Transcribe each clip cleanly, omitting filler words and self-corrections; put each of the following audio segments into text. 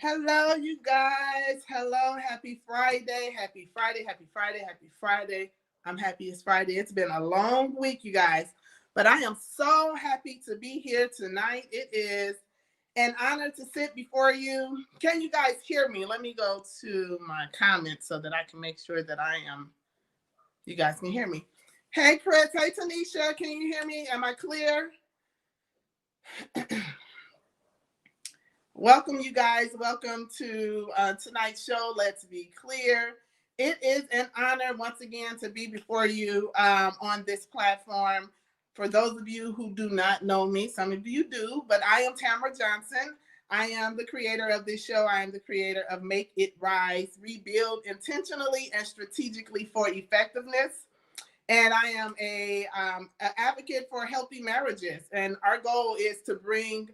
Hello, you guys. Hello, happy Friday. Happy Friday. Happy Friday. Happy Friday. I'm happy it's Friday. It's been a long week, you guys, but I am so happy to be here tonight. It is an honor to sit before you. Can you guys hear me? Let me go to my comments so that I can make sure that you guys can hear me. Hey, Chris. Hey, Tanisha. Can you hear me? Am I clear? Welcome, you guys. Welcome to tonight's show. Let's be clear. It is an honor once again to be before you on this platform. For those of you who do not know me, some of you do, but I am Tamara Johnson. I am the creator of this show. I am the creator of Make It Rise, Rebuild Intentionally and Strategically for Effectiveness. And I am an advocate for healthy marriages. And our goal is to bring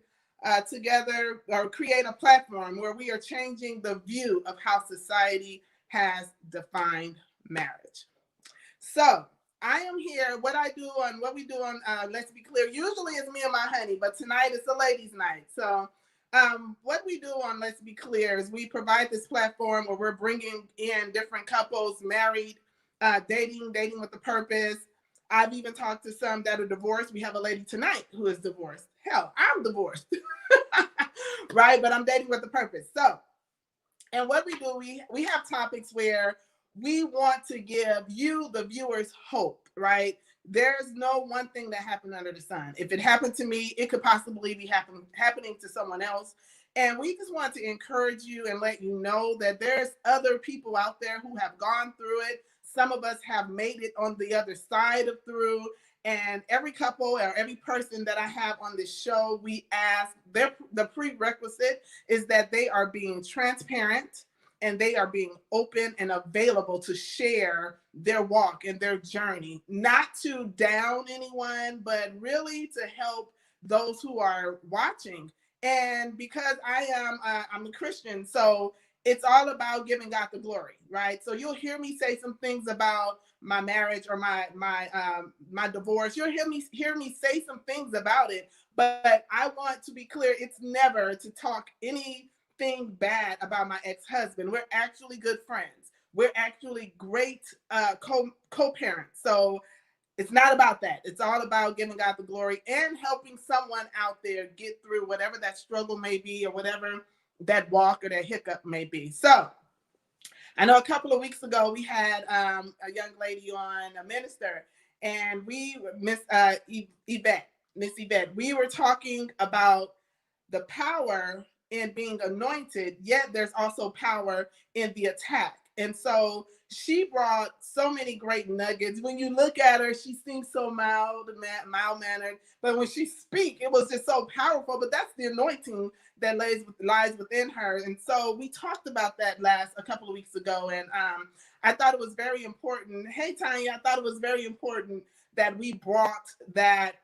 together or create a platform where we are changing the view of how society has defined marriage. So I am here. What we do on Let's Be Clear, usually it's me and my honey, but tonight it's a ladies' night. So what we do on Let's Be Clear is we provide this platform where we're bringing in different couples, married, dating with a purpose. I've even talked to some that are divorced. We have a lady tonight who is divorced. Hell, I'm divorced, right? But I'm dating with a purpose. So, and what we do, we have topics where we want to give you, the viewers, hope, right? There's no one thing that happened under the sun. If it happened to me, it could possibly be happening to someone else. And we just want to encourage you and let you know that there's other people out there who have gone through it. Some of us have made it on the other side of through. And every couple or every person that I have on this show, we ask, the prerequisite is that they are being transparent and they are being open and available to share their walk and their journey, not to down anyone, but really to help those who are watching. And because I'm a Christian, so it's all about giving God the glory, right? So you'll hear me say some things about my marriage or my divorce. You'll hear me say some things about it, but I want to be clear, it's never to talk anything bad about my ex-husband. We're actually good friends. We're actually great co-parents. So it's not about that. It's all about giving God the glory and helping someone out there get through whatever that struggle may be or whatever that walk or that hiccup may be. So I know a couple of weeks ago we had a young lady on, a minister, and Miss Yvette, we were talking about the power in being anointed, yet there's also power in the attack. And so she brought so many great nuggets. When you look at her, she seems so mild-mannered, but when she speaks, it was just so powerful. But that's the anointing that lies within her. And so we talked about that a couple of weeks ago, and I thought it was very important. Hey, Tanya, I thought it was very important that we brought that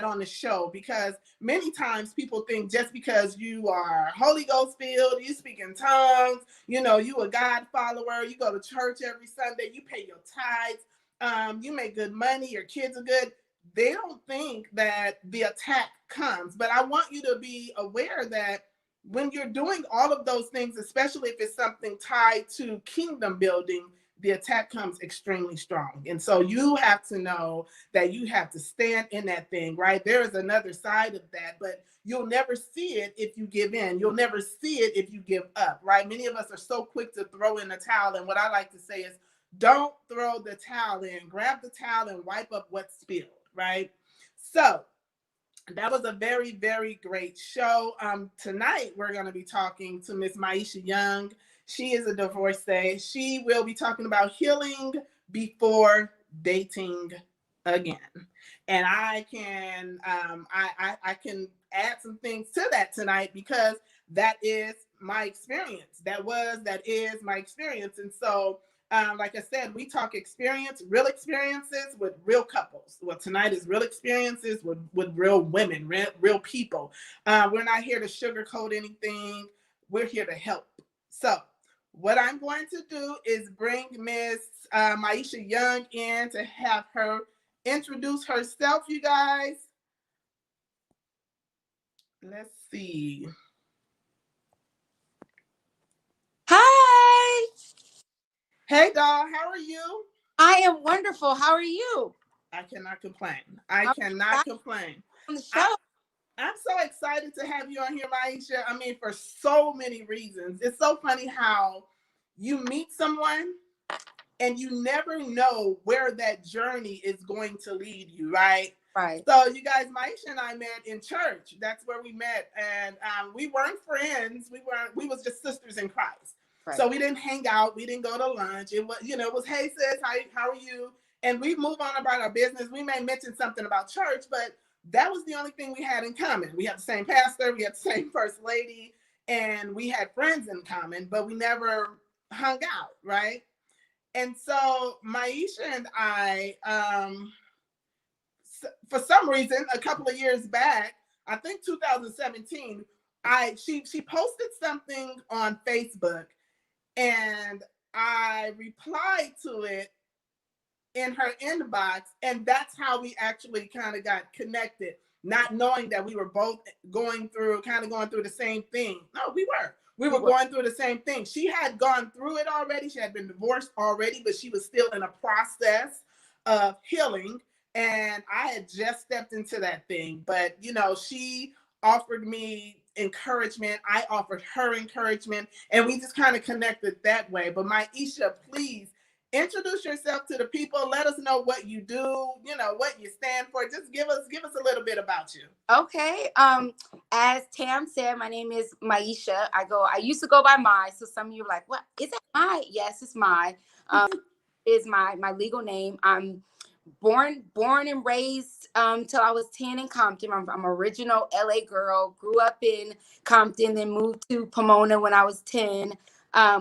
on the show, because many times people think just because you are Holy Ghost filled, you speak in tongues, you a God follower, you go to church every Sunday, you pay your tithes, you make good money, your kids are good. They don't think that the attack comes. But I want you to be aware that when you're doing all of those things, especially if it's something tied to kingdom building, the attack comes extremely strong. And so you have to know that you have to stand in that thing, right? There is another side of that, but you'll never see it if you give in. You'll never see it if you give up, right? Many of us are so quick to throw in the towel. And what I like to say is, don't throw the towel in. Grab the towel and wipe up what's spilled, right? So that was a very, very great show. Tonight, we're going to be talking to Miss Maisha Young. She is a divorcee. She will be talking about healing before dating again. And I can add some things to that tonight, because that is my experience. That is my experience. And so, like I said, we talk real experiences with real couples. Well, tonight is real experiences with real women, real people. We're not here to sugarcoat anything. We're here to help. So what I'm going to do is bring Miss Maisha Young in to have her introduce herself, you guys. Let's see. doll. How are you? I am wonderful. How are you? I cannot complain. I I'm cannot back complain. on the I, show. I'm so excited to have you on here, Maisha. I mean, for so many reasons. It's so funny how you meet someone and you never know where that journey is going to lead you, right? Right, So you guys, Maisha and I met in church. That's where we met, and we weren't friends. We was just sisters in Christ. right. So we didn't hang out. We didn't go to lunch. It was, it was, hey sis, how are you? And we move on about our business. We may mention something about church, but that was the only thing we had in common. We had the same pastor, we had the same first lady, and we had friends in common, but we never hung out, right? And so Maisha and I, for some reason, a couple of years back, I think 2017, she posted something on Facebook, and I replied to it in her inbox, and that's how we actually kind of got connected, not knowing that we were both going through the same thing. No, we were going through the same thing. She had gone through it already. She had been divorced already, but she was still in a process of healing, and I had just stepped into that thing. But she offered me encouragement, I offered her encouragement, and we just kind of connected that way. But Maisha, please introduce yourself to the people. Let us know what you do, what you stand for. Just give us a little bit about you. Okay. As Tam said, my name is Maisha. I used to go by Mai. So some of you are like, what? Is that Mai? Yes, it's Mai. Is my legal name. I'm born and raised till I was 10 in Compton. I'm original LA girl. Grew up in Compton, then moved to Pomona when I was 10.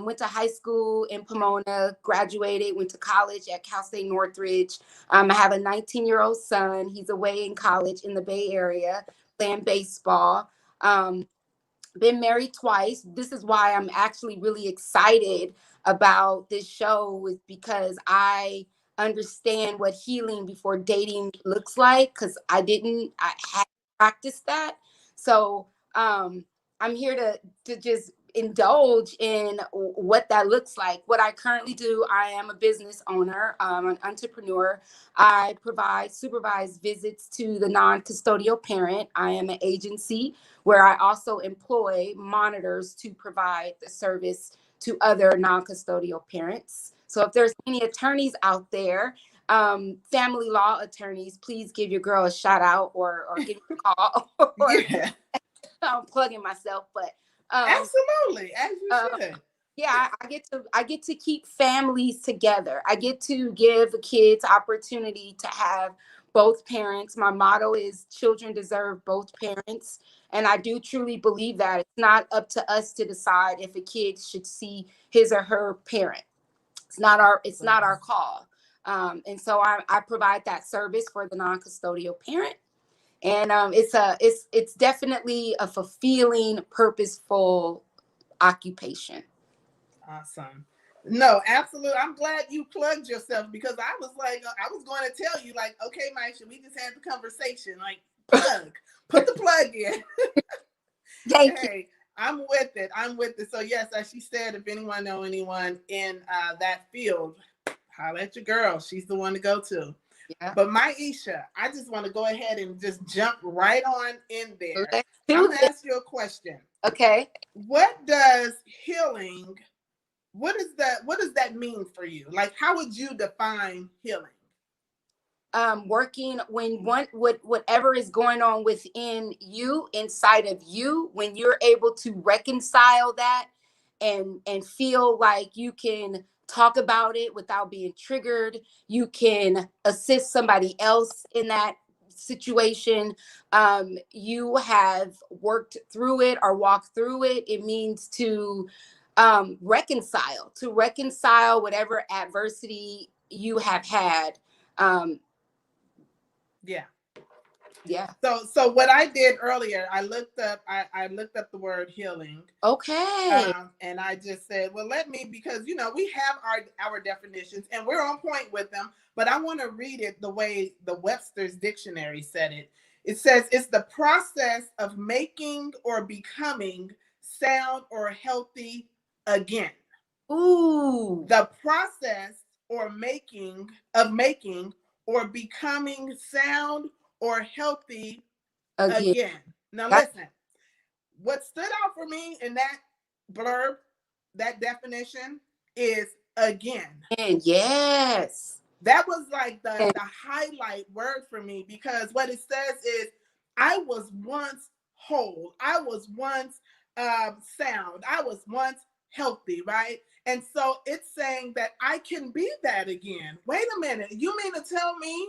Went to high school in Pomona, graduated, went to college at Cal State Northridge. I have a 19-year-old son. He's away in college in the Bay Area playing baseball. Been married twice. This is why I'm actually really excited about this show, is because I understand what healing before dating looks like, because I had practiced that. So I'm here to just indulge in what that looks like. What I currently do, I am a business owner, an entrepreneur. I supervise visits to the non-custodial parent. I am an agency where I also employ monitors to provide the service to other non-custodial parents. So if there's any attorneys out there, family law attorneys, please give your girl a shout out or give me a call. Or, Yeah, I'm plugging myself, but absolutely, as you should. yeah, I get to keep families together. I get to give the kids opportunity to have both parents. My motto is children deserve both parents. And I do truly believe that it's not up to us to decide if a kid should see his or her parent. It's not our call. And so I provide that service for the non-custodial parent. And it's definitely a fulfilling, purposeful occupation. Awesome. No, absolutely. I'm glad you plugged yourself, because I was like, I was going to tell you, like, okay, Maisha, we just had the conversation. Like, put the plug in. Thank you. Hey, I'm with it. I'm with it. So yes, as she said, if anyone know anyone in that field, holla at your girl. She's the one to go to. Yeah. But Maisha, I just want to go ahead and just jump right on in there. Let's I'm do gonna this. ask you a question. Okay. What does healing? What does that mean for you? Like, how would you define healing? Working when whatever is going on within you, inside of you, when you're able to reconcile that and feel like you can talk about it without being triggered, you can assist somebody else in that situation. You have worked through it or walked through it. It means to reconcile whatever adversity you have had. um, Yeah. Yeah. So what I did earlier, I looked up the word healing. Okay. And I just said, well, let me, because we have our definitions and we're on point with them, but I want to read it the way the Webster's dictionary said it. It says it's the process of making or becoming sound or healthy again. Ooh. The process of making or becoming sound or healthy Again. again. Now That's listen, what stood out for me in that blurb, that definition, is again. and yes. That was like the And highlight word for me, because what it says is I was once whole, I was once sound, I was once healthy, right? And so it's saying that I can be that again. Wait a minute, you mean to tell me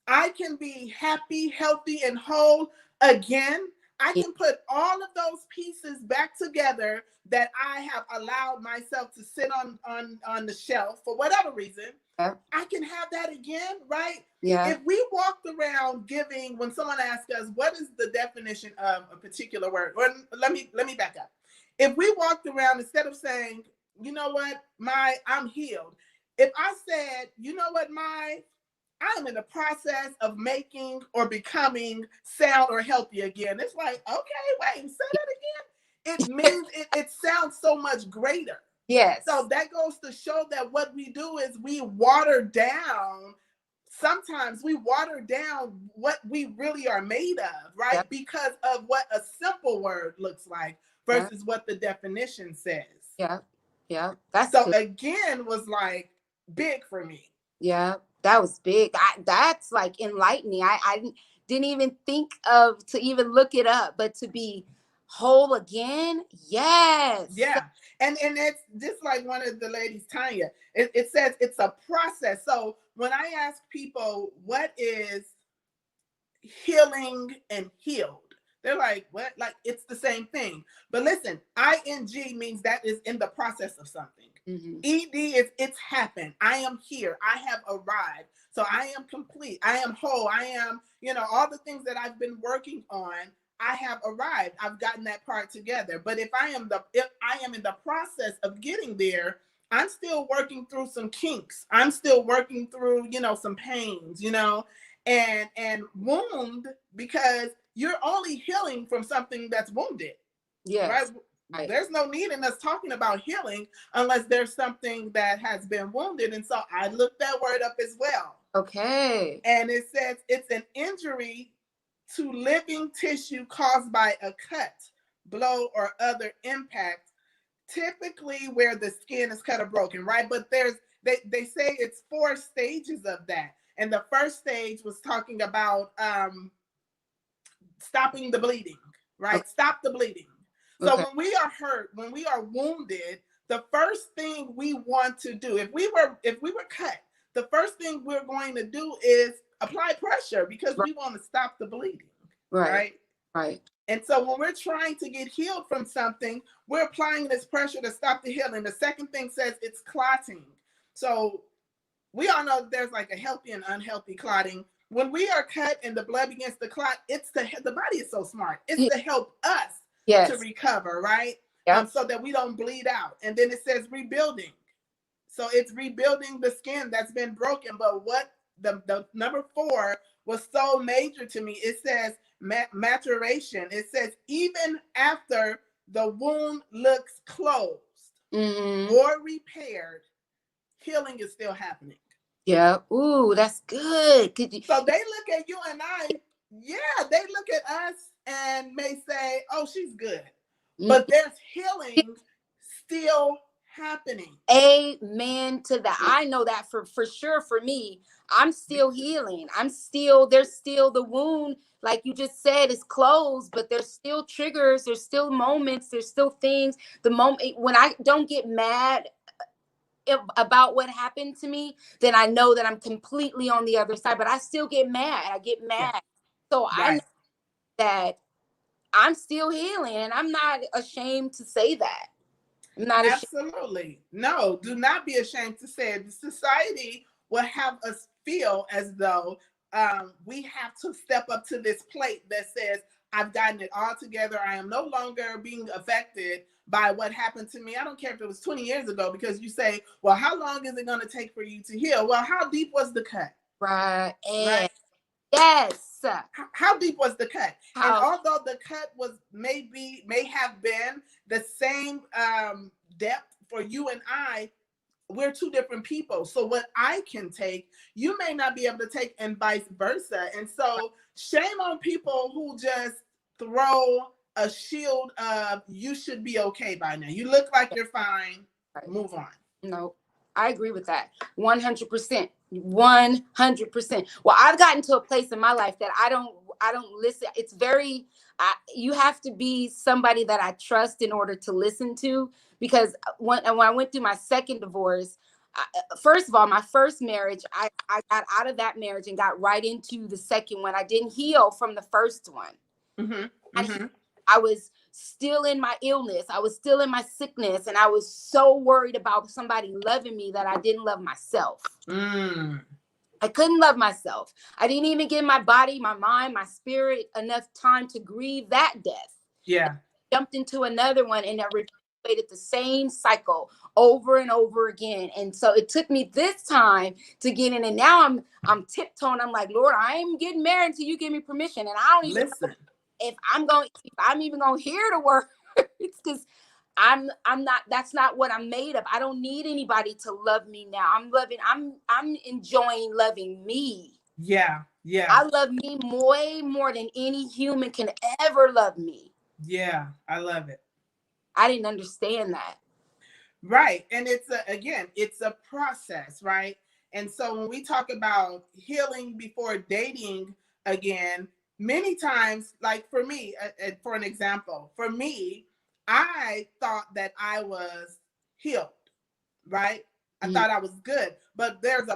I can be happy, healthy, and whole again? I yeah. can put all of those pieces back together that I have allowed myself to sit on the shelf for whatever reason. I can have that again, right? Yeah. If we walked around giving, when someone asks us what is the definition of a particular word, or let me back up. If we walked around, instead of saying, you know what, I'm healed. If I said, you know what, I am in the process of making or becoming sound or healthy again. It's like, okay, wait, say that again. It means it sounds so much greater. So Yes. that goes to show that what we do is we water down. Sometimes we water down what we really are made of, right? Yep. Because of what a simple word looks like Yep. versus what the definition says. Yep. Yep. That's So good. again was like big for me. Yeah, that was big. That's like enlightening. I didn't even think of to even look it up, but to be whole again, yes. Yeah. And it's just like one of the ladies, Tanya, it says it's a process. So when I ask people what is healing and healed, they're like, what? Like it's the same thing. But listen, ing means that is in the process of something. Mm-hmm. Ed is it's happened. I am here. I have arrived. So I am complete. I am whole. I am, all the things that I've been working on. I have arrived. I've gotten that part together. But if I am in the process of getting there, I'm still working through some kinks. I'm still working through, some pains, and wound, because you're only healing from something that's wounded, right? Yes. Right. There's no need in us talking about healing unless there's something that has been wounded. And so I looked that word up as well. Okay. And it says it's an injury to living tissue caused by a cut, blow, or other impact, typically where the skin is cut or broken, right? But they say it's 4 stages of that. And the first stage was talking about stopping the bleeding, Okay. right? Stop the bleeding. So Okay. when we are hurt, when we are wounded, the first thing we want to do, if we were cut, the first thing we're going to do is apply pressure because Right. we want to stop the bleeding, Right. right? Right. And so when we're trying to get healed from something, we're applying this pressure to stop the healing. The second thing says it's clotting. So we all know there's like a healthy and unhealthy clotting. When we are cut and the blood begins to clot, the body is so smart. It's to help us to Yes. recover, right? Yep. So that we don't bleed out. And then it says rebuilding. So it's rebuilding the skin that's been broken. But what the number 4 was so major to me. It says maturation. It says even after the wound looks closed or repaired, healing is still happening. Yeah. Ooh, that's good. So they look at you and they look at us and may say, oh, she's good. But there's healing still happening. Amen to that. I know that for sure. For me, I'm still healing. There's still the wound, like you just said, is closed, but there's still triggers, there's still moments, there's still things. The moment when I don't get mad about what happened to me, then I know that I'm completely on the other side, but I still get mad. I get Yeah, mad. So I know right. that I'm still healing, and I'm not ashamed to say that. I'm not ashamed. Absolutely. No, do not be ashamed to say it. The society will have us feel as though we have to step up to this plate that says, I've gotten it all together. I am no longer being affected by what happened to me. I don't care if it was 20 years ago, because you say, well, how long is it going to take for you to heal? Well, how deep was the cut? Right. Right? Yes. How deep was the cut? And How although the cut may have been the same depth for you and I, we're two different people. So what I can take, you may not be able to take, and vice versa. And so shame on people who just throw a shield of you should be okay by now. You look like you're fine. Right. Move on. No, I agree with that. 100%. 100%. Well, I've gotten to a place in my life that I don't listen. It's very, you have to be somebody that I trust in order to listen to, because when I went through my second divorce, first of all, my first marriage, I got out of that marriage and got right into the second one. I didn't heal from the first one. Mm-hmm. Mm-hmm. I was still in my illness. I was still in my sickness. And I was so worried about somebody loving me that I didn't love myself. I couldn't love myself. I didn't even give my body, my mind, my spirit enough time to grieve that death. Yeah. I jumped into another one and I repeated the same cycle over and over again. And so it took me this time to get in. And now I'm tiptoeing. I'm like, Lord, I ain't getting married until you give me permission. And I don't even know if I'm even gonna hear the word. It's because I'm not, that's not what I'm made of. I don't need anybody to love me now. I'm enjoying loving me. Yeah. Yeah. I love me way more than any human can ever love me. Yeah. I love it. I didn't understand that. Right. And it's a process, right? And so when we talk about healing before dating again, many times, like for me, for an example, for me, I thought that I was healed, right? I thought I was good, but there's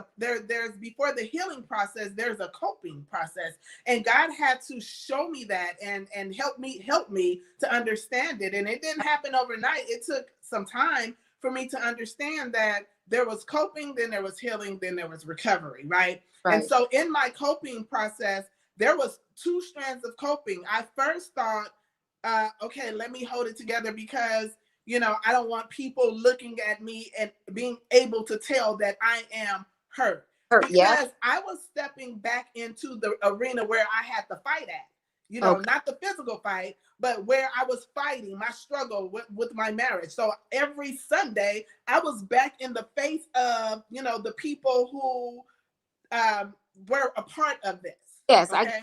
before the healing process, there's a coping process, and God had to show me that and help me to understand it. And it didn't happen overnight. It took some time for me to understand that there was coping, then there was healing, then there was recovery, right? And so in my coping process, there was two strands of coping. I first thought, okay, let me hold it together because, I don't want people looking at me and being able to tell that I am hurt. Because I was stepping back into the arena where I had to fight at, not the physical fight, but where I was fighting my struggle with my marriage. So every Sunday, I was back in the face of, the people who were a part of this. Yes, okay?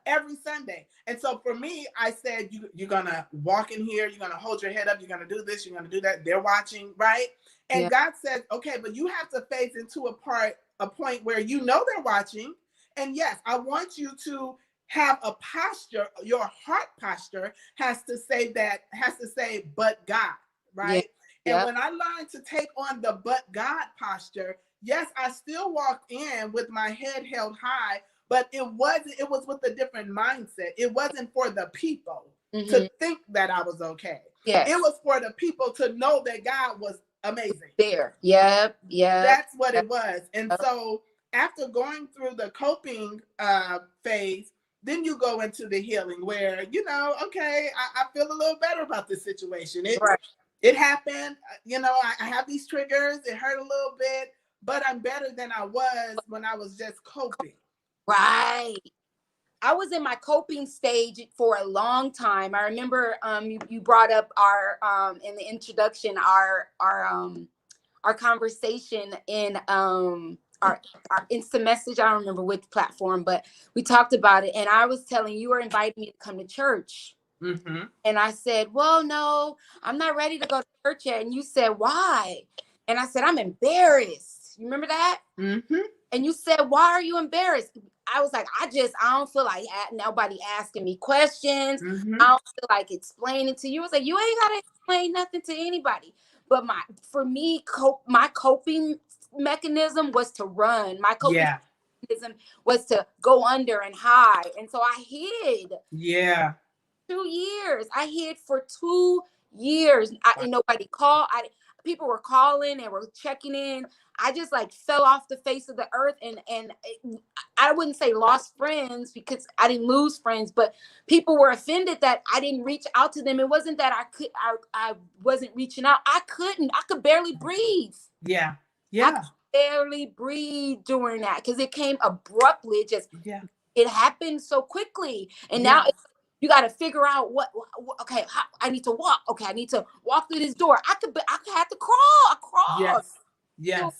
Every Sunday. And so for me, I said, you're going to walk in here, you're going to hold your head up, you're going to do this, you're going to do that. They're watching, right? And God said, okay, but you have to phase into a point where they're watching. And yes, I want you to have a posture, your heart posture has to say, but God, right? And when I learned to take on the but God posture, yes, I still walked in with my head held high, but it was with a different mindset. It wasn't for the people to think that I was okay. Yes. It was for the people to know that God was amazing. There. Yep. That's what it was. And so after going through the coping phase, then you go into the healing where, okay, I feel a little better about this situation. It happened. I have these triggers. It hurt a little bit, but I'm better than I was when I was just coping. Right. I was in my coping stage for a long time. I remember you brought up our in the introduction our conversation in our instant message. I don't remember which platform, but we talked about it. And I was telling you were inviting me to come to church. And I said, well, no, I'm not ready to go to church yet. And you said, why? And I said, I'm embarrassed. You remember that? And you said, why are you embarrassed? I was like, I don't feel like nobody asking me questions. I don't feel like explaining to you. I was like, you ain't got to explain nothing to anybody. But for me, my coping mechanism was to run. My coping mechanism was to go under and hide. And so I hid. 2 years. I hid for 2 years. And nobody called. People were calling and were checking in. I just fell off the face of the earth, and I wouldn't say lost friends because I didn't lose friends, but people were offended that I didn't reach out to them. It wasn't that I wasn't reaching out. I could barely breathe. I could barely breathe during that because it came abruptly. It happened so quickly, and now You got to figure out okay, I need to walk. Okay, I need to walk through this door. I could have to crawl. I crawled. Yes. So Yes.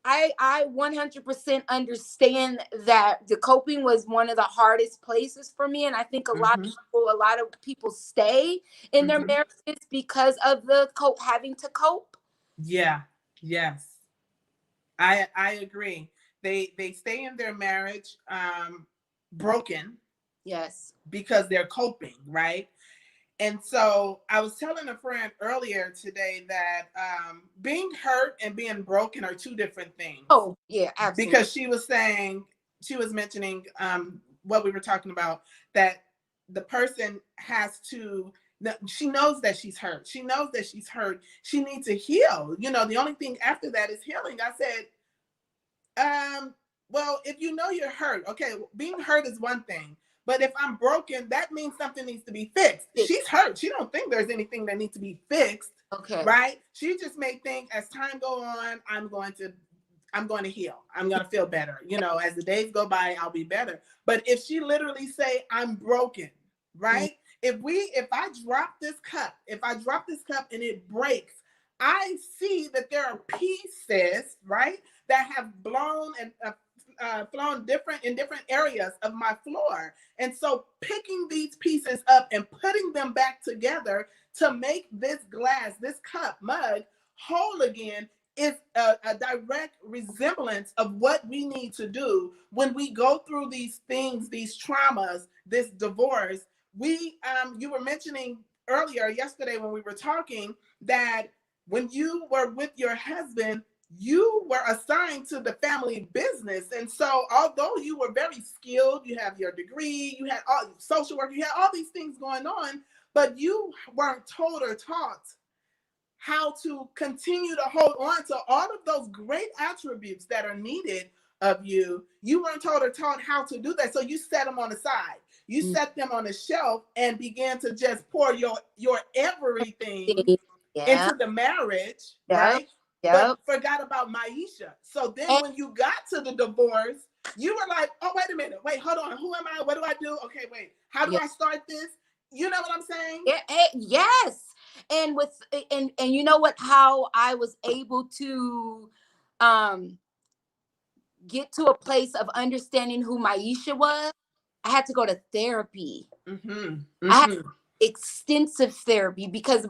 I 100% understand that the coping was one of the hardest places for me. And I think Mm-hmm. a lot of people stay in their Mm-hmm. marriages because of the having to cope. Yeah. Yes. I agree. They stay in their marriage broken Yes. because they're coping, right? And so I was telling a friend earlier today that being hurt and being broken are two different things. Oh, yeah, absolutely. Because she was mentioning what we were talking about, that the person has to, she knows that she's hurt. She knows that she's hurt. She needs to heal. You know, the only thing after that is healing. I said, well, if you know you're hurt, okay, being hurt is one thing. But if I'm broken, that means something needs to be fixed. She's hurt. She don't think there's anything that needs to be fixed. Okay. Right? She just may think as time go on, I'm going to heal. I'm going to feel better. You know, as the days go by, I'll be better. But if she literally say, I'm broken, right? Mm-hmm. If I drop this cup and it breaks, I see that there are pieces, right, that have blown and flown in different areas of my floor. And so picking these pieces up and putting them back together to make this cup, mug, whole again is a direct resemblance of what we need to do when we go through these things, these traumas, this divorce. You were mentioning earlier yesterday when we were talking that when you were with your husband, you were assigned to the family business. And so although you were very skilled, you have your degree, you had all social work, you had all these things going on, but you weren't told or taught how to continue to hold on to all of those great attributes that are needed of you. You weren't told or taught how to do that. So you set them on the side. You set them on the shelf and began to just pour your everything into the marriage, right? But forgot about Maisha. So then when you got to the divorce, you were like, oh, wait a minute. Wait, hold on. Who am I? What do I do? Okay, wait. How do I start this? You know what I'm saying? Yes. And you know what, how I was able to get to a place of understanding who Maisha was, I had to go to therapy. Mm-hmm. Mm-hmm. I had extensive therapy because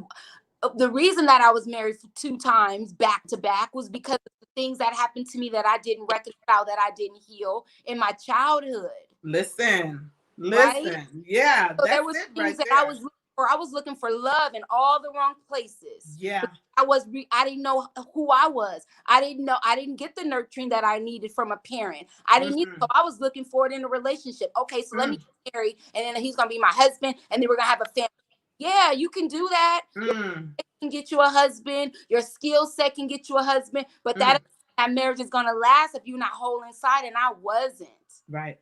the reason that I was married for 2 times back to back was because of the things that happened to me that I didn't reconcile, that I didn't heal in my childhood. Listen. Right? Yeah, so there was things that I was looking for. I was looking for love in all the wrong places. Yeah. I didn't know who I was. I didn't get the nurturing that I needed from a parent. I didn't need, so I was looking for it in a relationship. Okay, so let me get married, and then he's gonna be my husband, and then we're gonna have a family. Yeah, you can do that. It can get you a husband. Your skill set can get you a husband, but that marriage is gonna last if you're not whole inside. And I wasn't. Right.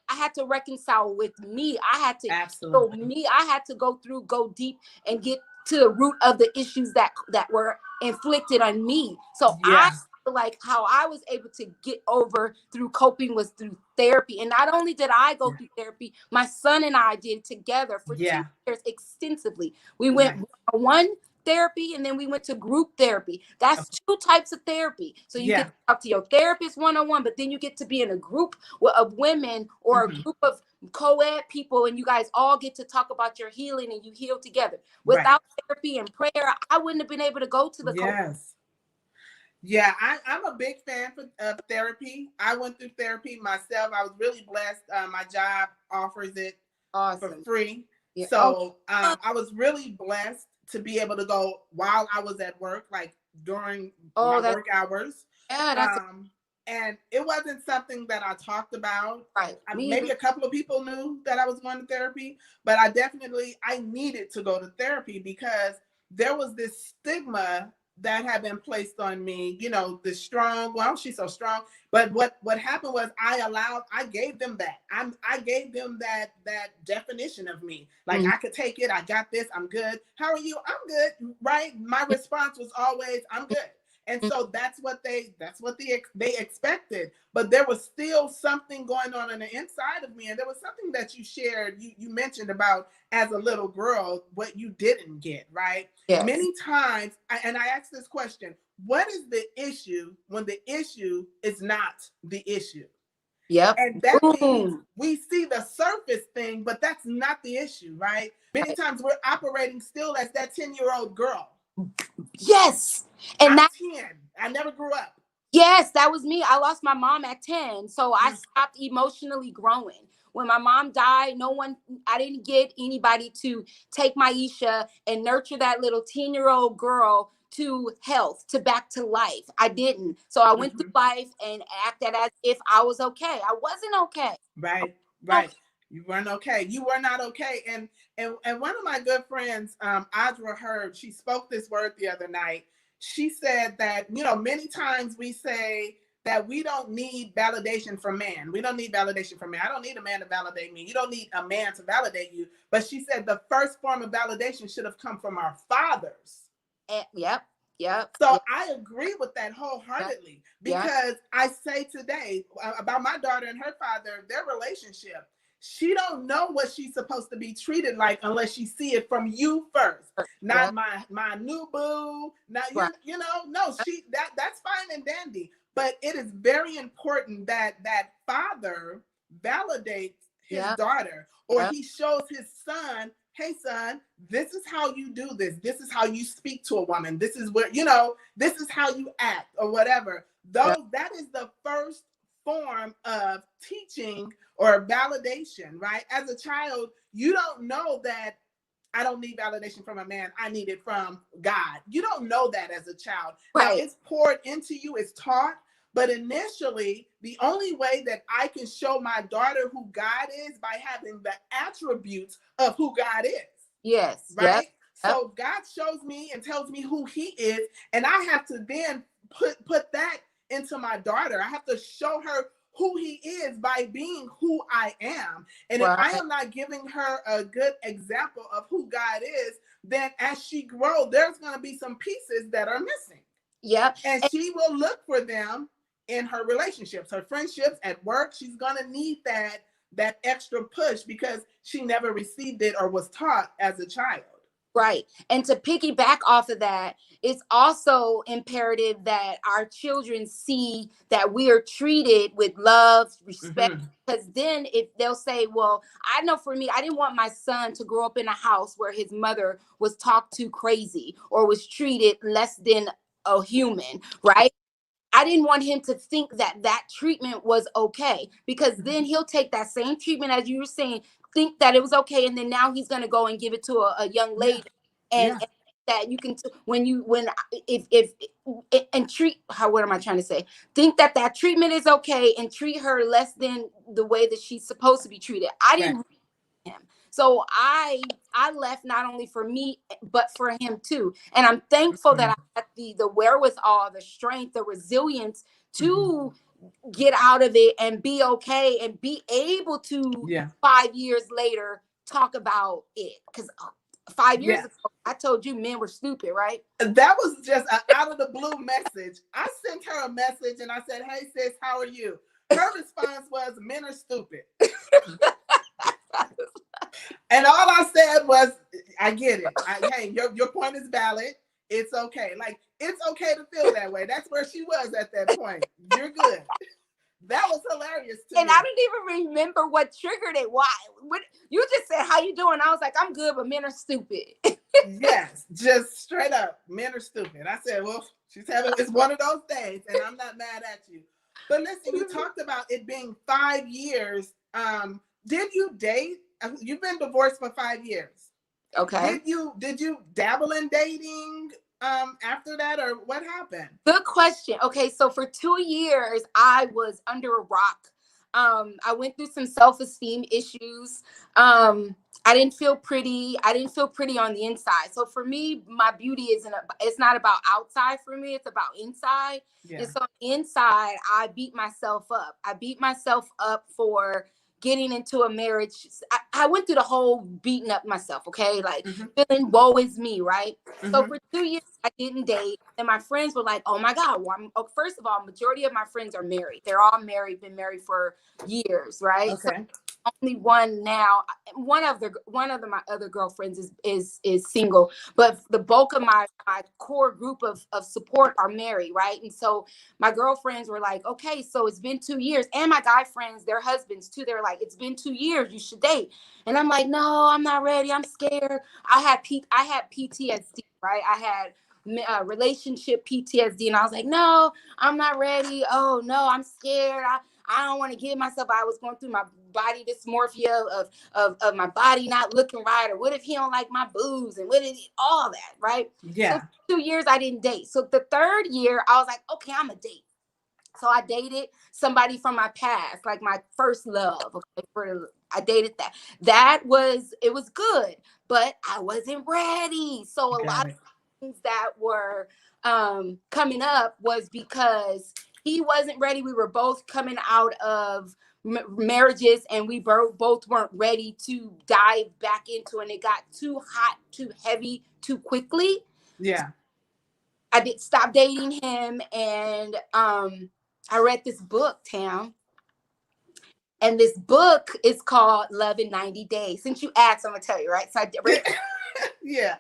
I had to reconcile with me. I had to I had to go deep and get to the root of the issues that were inflicted on me. So I feel like how I was able to get over through coping was through therapy. And not only did I go through therapy, my son and I did together for 2 years extensively. We went one therapy, and then we went to group therapy. That's 2 types of therapy. So you get to talk to your therapist one-on-one, but then you get to be in a group of women or a group of co-ed people, and you guys all get to talk about your healing, and you heal together. Without therapy and prayer, I wouldn't have been able to go to the Yeah, I'm a big fan of therapy. I went through therapy myself. I was really blessed. My job offers it for free. Yeah. So I was really blessed to be able to go while I was at work, like during my work hours. Yeah, and it wasn't something that I talked about. Right. Maybe a couple of people knew that I was going to therapy, but I needed to go to therapy because there was this stigma that had been placed on me, you know, the strong, well, she's so strong. But what happened was I gave them that. I gave them that definition of me. Like I could take it, I got this, I'm good. How are you? I'm good, right? My response was always, I'm good. And so they expected, but there was still something going on the inside of me. And there was something that you shared, you mentioned about as a little girl, what you didn't get, right? Yes. Many times, and I asked this question, what is the issue when the issue is not the issue? Yep. And that means Boom. we see the surface thing, but that's not the issue, right? Many Right. times we're operating still as that 10-year-old girl. Yes. And I'm that 10. I never grew up. Yes, that was me. I lost my mom at 10. So I Mm, stopped emotionally growing. When my mom died, I didn't get anybody to take Maisha and nurture that little 10-year-old girl to health, to back to life. I didn't. So I went through mhm. life and acted as if I was okay. I wasn't okay. Right, Okay. right. You weren't okay. You were not okay. And one of my good friends, Audra Herb, she spoke this word the other night. She said that, many times we say that we don't need validation from man. We don't need validation from man. I don't need a man to validate me. You don't need a man to validate you. But she said the first form of validation should have come from our fathers. Yep. Yep. So Yep. I agree with that Yep. wholeheartedly, Yep. because I say today about my daughter and her father, their relationship. She don't know what she's supposed to be treated like unless she see it from you first. Not Yep. my new boo. Not Right. no, that's fine and dandy. But it is very important that father validates his Yep. daughter, or Yep. he shows his son, hey son, this is how you do this. This is how you speak to a woman. This is where, this is how you act or whatever. Yep. That is the first form of teaching or validation, right? As a child, you don't know that I don't need validation from a man. I need it from God. You don't know that as a child. Now Right. it's poured into you, it's taught, but initially, the only way that I can show my daughter who God is by having the attributes of who God is, Yes. Yep. right? Yep. So God shows me and tells me who he is, and I have to then put that into my daughter. I have to show her who he is by being who I am. And if I Right. am not giving her a good example of who God is, then as she grows, there's going to be some pieces that are missing. Yep. And she will look for them in her relationships, her friendships, at work. She's going to need that extra push because she never received it or was taught as a child. Right. And to piggyback off of that, it's also imperative that our children see that we are treated with love, respect. Mm-hmm. Because then if they'll say, well, I know for me, I didn't want my son to grow up in a house where his mother was talked to crazy or was treated less than a human, right? I didn't want him to think that that treatment was okay, because then he'll take that same treatment, as you were saying, think that it was okay, and then now he's going to go and give it to a young Yeah. lady, and, Yeah. and that you can when if and treat how, what am I trying to say? Think that that treatment is okay and treat her less than the way that she's supposed to be treated. I Right. didn't him. So I left not only for me but for him too. And I'm thankful that Mm-hmm. I had the wherewithal, the strength, the resilience Mm-hmm. to get out of it and be okay and be able to Yeah. 5 years later talk about it. Because 5 years Yeah. ago, I told you men were stupid, right? That was just an out of the blue message. I sent her a message and I said, hey, sis, how are you? Her response was, men are stupid. And all I said was, I get it. Hey, your point is valid. It's okay. Like, it's okay to feel that way. That's where she was at that point. You're good. That was hilarious to And I me. don't even remember what triggered it. Why? What, you just said, how you doing? I was like, I'm good, but men are stupid. Yes, just straight up, men are stupid. I said, well, it's one of those days, and I'm not mad at you. But listen, you talked about it being 5 years. Did you date? You've been divorced for 5 years. Okay. Did you dabble in dating after that, or what happened? Good question. Okay, so for 2 years, I was under a rock. I went through some self-esteem issues. I didn't feel pretty. I didn't feel pretty on the inside. So for me, my beauty it's not about outside for me, it's about inside. Yeah. And so inside, I beat myself up. I beat myself up for getting into a marriage. I went through the whole beating up myself, okay? Like Mm-hmm. feeling woe is me, right? So Mm-hmm. for 2 years, I didn't date. And my friends were like, oh my God. Well, first of all, majority of my friends are married. They're all married, been married for years, right? So Okay. only one now. One of my other girlfriends is single, but the bulk of my core group of support are married, right? And so my girlfriends were like, okay, so it's been 2 years, and my guy friends, their husbands too, they're like, it's been 2 years, you should date. And I'm like, no, I'm not ready, I'm scared. I had PTSD, right? I had relationship PTSD, and I was like, no, I'm not ready. Oh no, I'm scared. I don't want to give myself. I was going through my body dysmorphia of my body not looking right, or what if he don't like my boobs, and what if all that, right? So Yeah. 2 years I didn't date. So the third year I was like, okay, I'm a date. So I dated somebody from my past, like my first love. Okay, I dated that. It was good, but I wasn't ready. So a lot Got of it. things that were coming up was because he wasn't ready. We were both coming out of marriages, and we both weren't ready to dive back into, and it got too hot, too heavy, too quickly. Yeah. I did stop dating him, and I read this book, Tam, and this book is called Love in 90 Days. Since you asked, I'm gonna tell you, right? So I read, Yeah.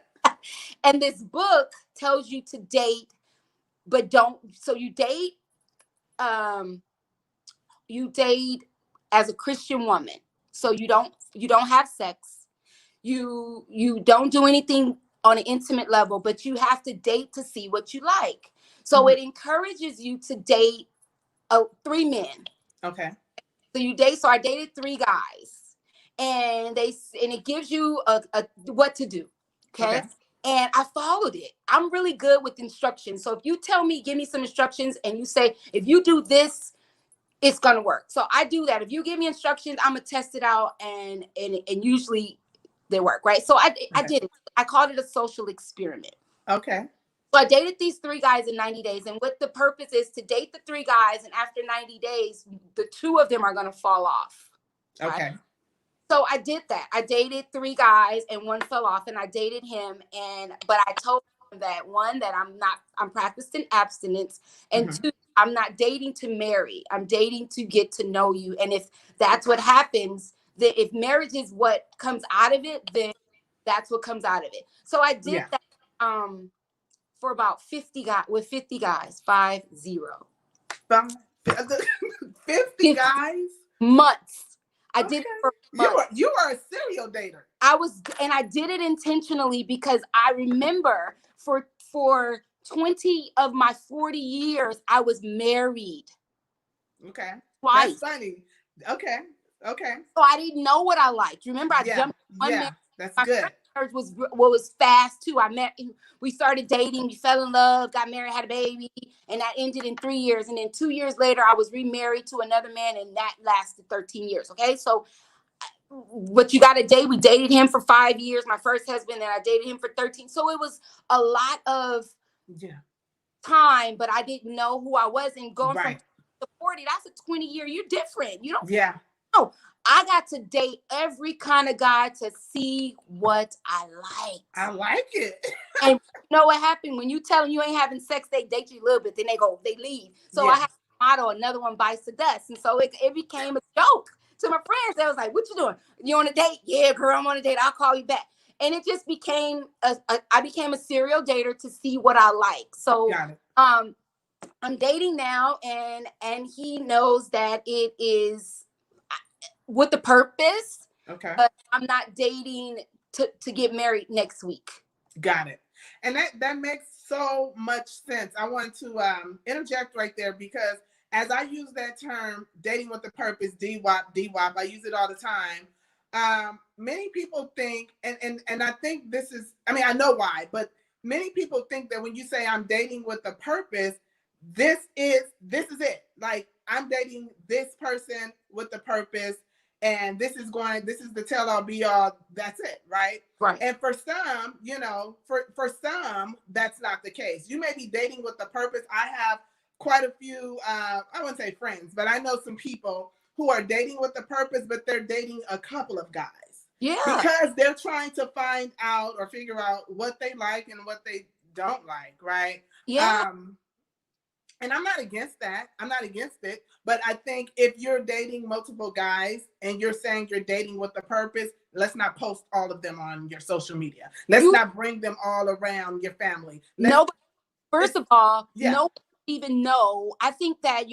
and this book tells you to date, but don't. So um, you date as a Christian woman. So you don't have sex. You don't do anything on an intimate level, but you have to date to see what you like. So Mm-hmm. it encourages you to date three men. Okay. So you date. So I dated three guys, and it gives you a what to do. Okay. Okay. And I followed it. I'm really good with instructions. So if you tell me, give me some instructions, and you say, if you do this, it's gonna work. So I do that. If you give me instructions, I'm gonna test it out, and usually they work, right? So I Okay. did it. I called it a social experiment. Okay. So I dated these three guys in 90 days. And what the purpose is to date the three guys. And after 90 days, the two of them are going to fall off. Right. Okay. So I did that. I dated three guys and one fell off, and I dated him. But I told him that one, that I'm practicing abstinence. And Mm-hmm. two, I'm not dating to marry. I'm dating to get to know you. And if that's what happens, then if marriage is what comes out of it, then that's what comes out of it. So I did Yeah. that. For about 50 guys, with 50 guys, 50. Five, 50 50 guys. months. I did Okay. it for You months. are you are a serial dater. I did it intentionally because I remember for 20 of my 40 years, I was married Okay. That's twice. funny. Okay. Okay. So I didn't know what I liked. Remember, I Yeah. jumped one Yeah. marriage. That's My good. first marriage was fast too. We started dating, we fell in love, got married, had a baby, and that ended in 3 years. And then 2 years later, I was remarried to another man, and that lasted 13 years. Okay, so what you got to date? We dated him for 5 years. My first husband, and I dated him for 13. So it was a lot of Yeah. time, but I didn't know who I was. And going from Right. to 40, that's a 20-year. You're different. You don't. Yeah. No, I got to date every kind of guy to see what I I liked. like it. And you know what happened? When you tell them you ain't having sex, they date you a little bit, then they leave. So I Yeah. had a motto, another one bites the dust. And so it became a joke to my friends. They was like, what you doing? You on a date? Yeah, girl, I'm on a date. I'll call you back. And it just became I became a serial dater to see what I like. So Got it. I'm dating now, and he knows that it is with the purpose, Okay. but I'm not dating to get married next week. Got it. And that makes so much sense. I want to interject right there because as I use that term, dating with a purpose, DWAP, DWAP, I use it all the time. Many people think, and I think this is, I mean, I know why, but many people think that when you say I'm dating with a purpose, this is it. Like I'm dating this person with a purpose, and this is the tell all be all, that's it, right? Right. And for some, for some, that's not the case. You may be dating with a purpose. I have quite a few, I wouldn't say friends, but I know some people who are dating with a purpose, but they're dating a couple of guys. Yeah. Because they're trying to find out or figure out what they like and what they don't like, right? Yeah. And I'm not against that. I'm not against it. But I think if you're dating multiple guys and you're saying you're dating with a purpose, let's not post all of them on your social media. Let's You not bring them all around your family. nobody. First of all, Yeah. nobody even know. I think that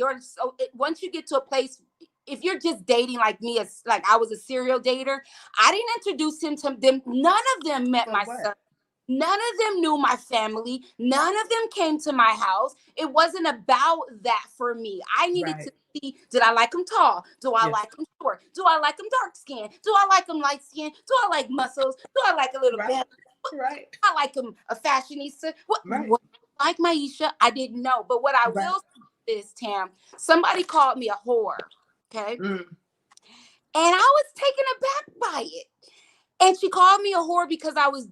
once you get to a place, if you're just dating like me, as like I was a serial dater, I didn't introduce him to them. None of them met For my what? son. None of them knew my family. None of them came to my house. It wasn't about that for me. I needed Right. to see, did I like him tall? Do I Yes. like him short? Do I like him dark skin? Do I like him light skin? Do I like muscles? Do I like a little Right. belly? Right. I like him a fashionista. Right. What like Maisha? I didn't know. But what I Right. will say is, Tam, somebody called me a whore. Okay. Mm. And I was taken aback by it. And she called me a whore because I was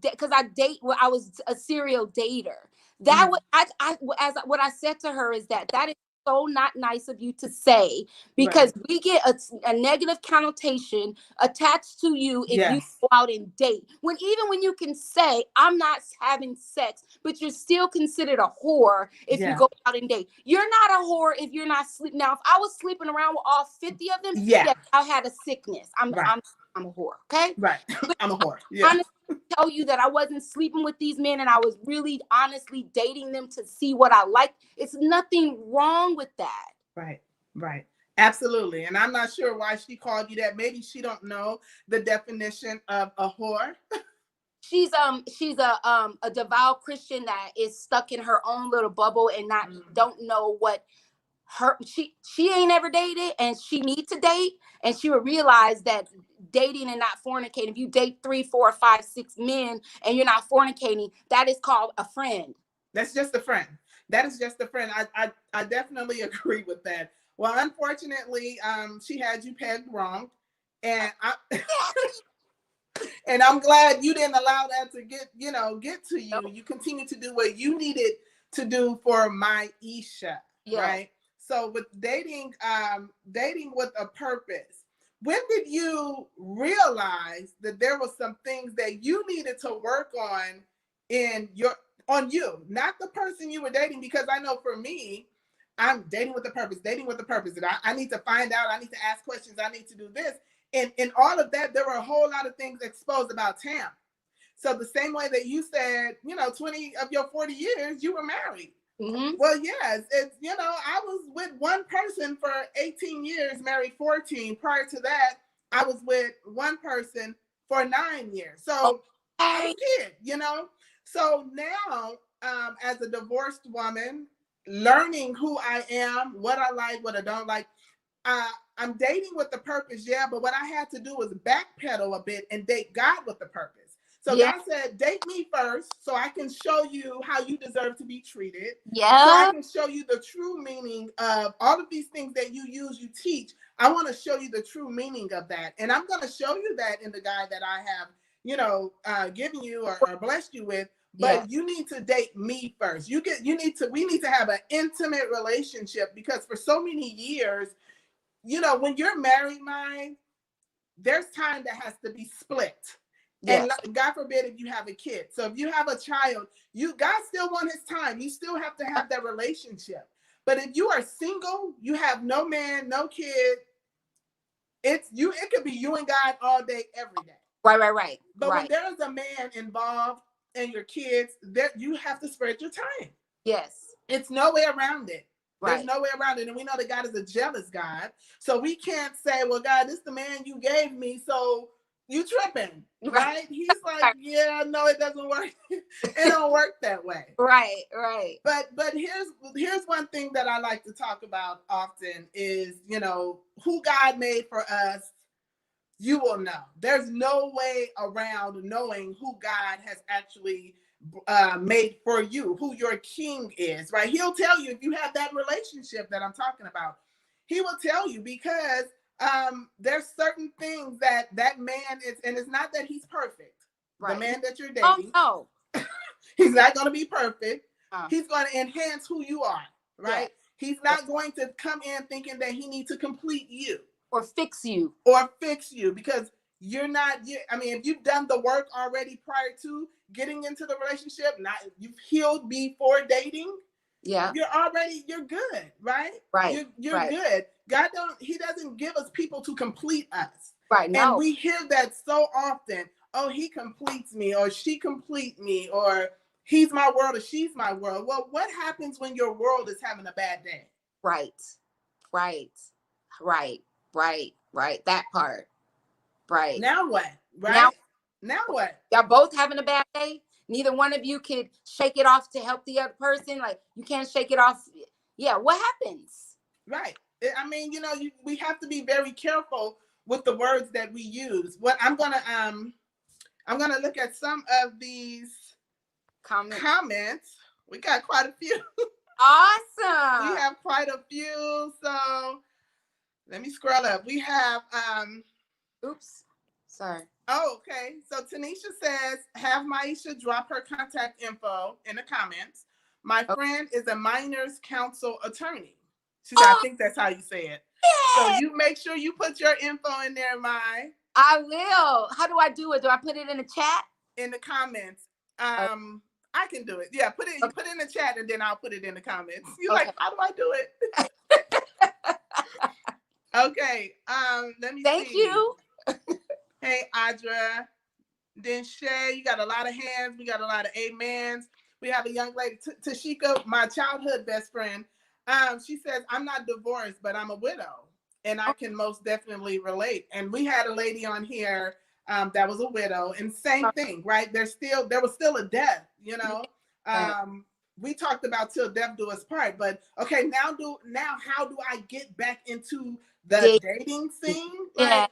a serial dater. That Mm. what I as what I said to her is that is so not nice of you to say, Right. because we get a negative connotation attached to you if you Yes. go out and date. Even when you can say I'm not having sex, but you're still considered a whore if you Yeah. go out and date. You're not a whore if you're not sleeping. Now, if I was sleeping around with all 50 of them, Yeah. yeah, I had a sickness. Right. I'm a whore. Okay. Right. I'm a whore. Yeah. Honestly, tell you that I wasn't sleeping with these men and I was really honestly dating them to see what I like. It's nothing wrong with that. Right. Right. Absolutely. And I'm not sure why she called you that. Maybe she don't know the definition of a whore. She's a devout Christian that is stuck in her own little bubble and not Mm. don't know what she ain't ever dated and she needs to date, and she would realize that dating and not fornicating, if you date 3, 4, 5, 6 men and you're not fornicating, that is called a friend. That's just a friend. That is just a friend. I definitely agree with that. Well, unfortunately, she had you pegged wrong, and I and I'm glad you didn't allow that to get to you. You continue to do what you needed to do for Maisha, Yeah. right? So with dating with a purpose, when did you realize that there was some things that you needed to work on you, not the person you were dating? Because I know for me, I'm dating with a purpose, and I need to find out, I need to ask questions, I need to do this. And in all of that, there were a whole lot of things exposed about Tam. So the same way that you said, 20 of your 40 years, you were married. Mm-hmm. Well, yes, I was with one person for 18 years, married 14. Prior to that, I was with one person for 9 years. So I was a kid. So now, as a divorced woman, learning who I am, what I like, what I don't like, I'm dating with the purpose, yeah, but what I had to do was backpedal a bit and date God with the purpose. So Yeah. God said, date me first so I can show you how you deserve to be treated. Yeah. So I can show you the true meaning of all of these things that you use, you teach. I want to show you the true meaning of that. And I'm going to show you that in the guy that I have, given you or blessed you with. But Yeah. you need to date me first. We need to have an intimate relationship, because for so many years, when you're married, there's time that has to be split. Yes. And God forbid if you have a kid. So if you have a child, God still wants his time. You still have to have that relationship. But if you are single, you have no man, no kid, it could be you and God all day, every day. Right. But when there is a man involved and your kids, you have to spread your time. Yes. It's no way around it. Right. There's no way around it. And we know that God is a jealous God. So we can't say, well, God, this is the man you gave me, so you tripping, right? He's like, yeah, no, it doesn't work. It don't work that way. Right. But here's one thing that I like to talk about often is, who God made for us. You will know. There's no way around knowing who God has actually made for you, who your king is, right? He'll tell you if you have that relationship that I'm talking about. He will tell you, because there's certain things that man is, and it's not that he's perfect. Right. The man that you're dating, oh no, he's not going to be perfect. He's going to enhance who you are, right? Yeah. He's not going to come in thinking that he needs to complete you. or fix you. Because you're not, I mean, if you've done the work already prior to getting into the relationship, not you've healed before dating, Yeah. you're good, right? Right. You're Right. good. He doesn't give us people to complete us. Right. And No. we hear that so often. Oh, he completes me, or she complete me, or he's my world, or she's my world. Well, what happens when your world is having a bad day? Right. Right. Right. Right. Right. That part. Right. Now what? Now Right? Now what? y'all both having a bad day. Neither one of you could shake it off to help the other person. Like you can't shake it off. Yeah. What happens? Right. I mean, we have to be very careful with the words that we use. What I'm gonna look at some of these comments. We got quite a few. Awesome. We have quite a few. So let me scroll up. We have oops. Sorry. Oh, okay. So Tanisha says, have Maisha drop her contact info in the comments. My friend is a minors counsel attorney. She said, I think that's how you say it. So you make sure you put your info in there, Mai. I will. How do I do it? Do I put it in the chat? In the comments. I can do it. Yeah, put it. You put it in the chat, and then I'll put it in the comments. You're like, how do I do it? Okay. Let me see. Thank you. Hey, Audra. Then Shay, you got a lot of hands. We got a lot of amens. We have a young lady, Tashika, my childhood best friend. She says, I'm not divorced, but I'm a widow. And I can most definitely relate. And we had a lady on here that was a widow. And same thing, right? There was still a death, we talked about till death do us part. But okay, now how do I get back into the dating scene? Like,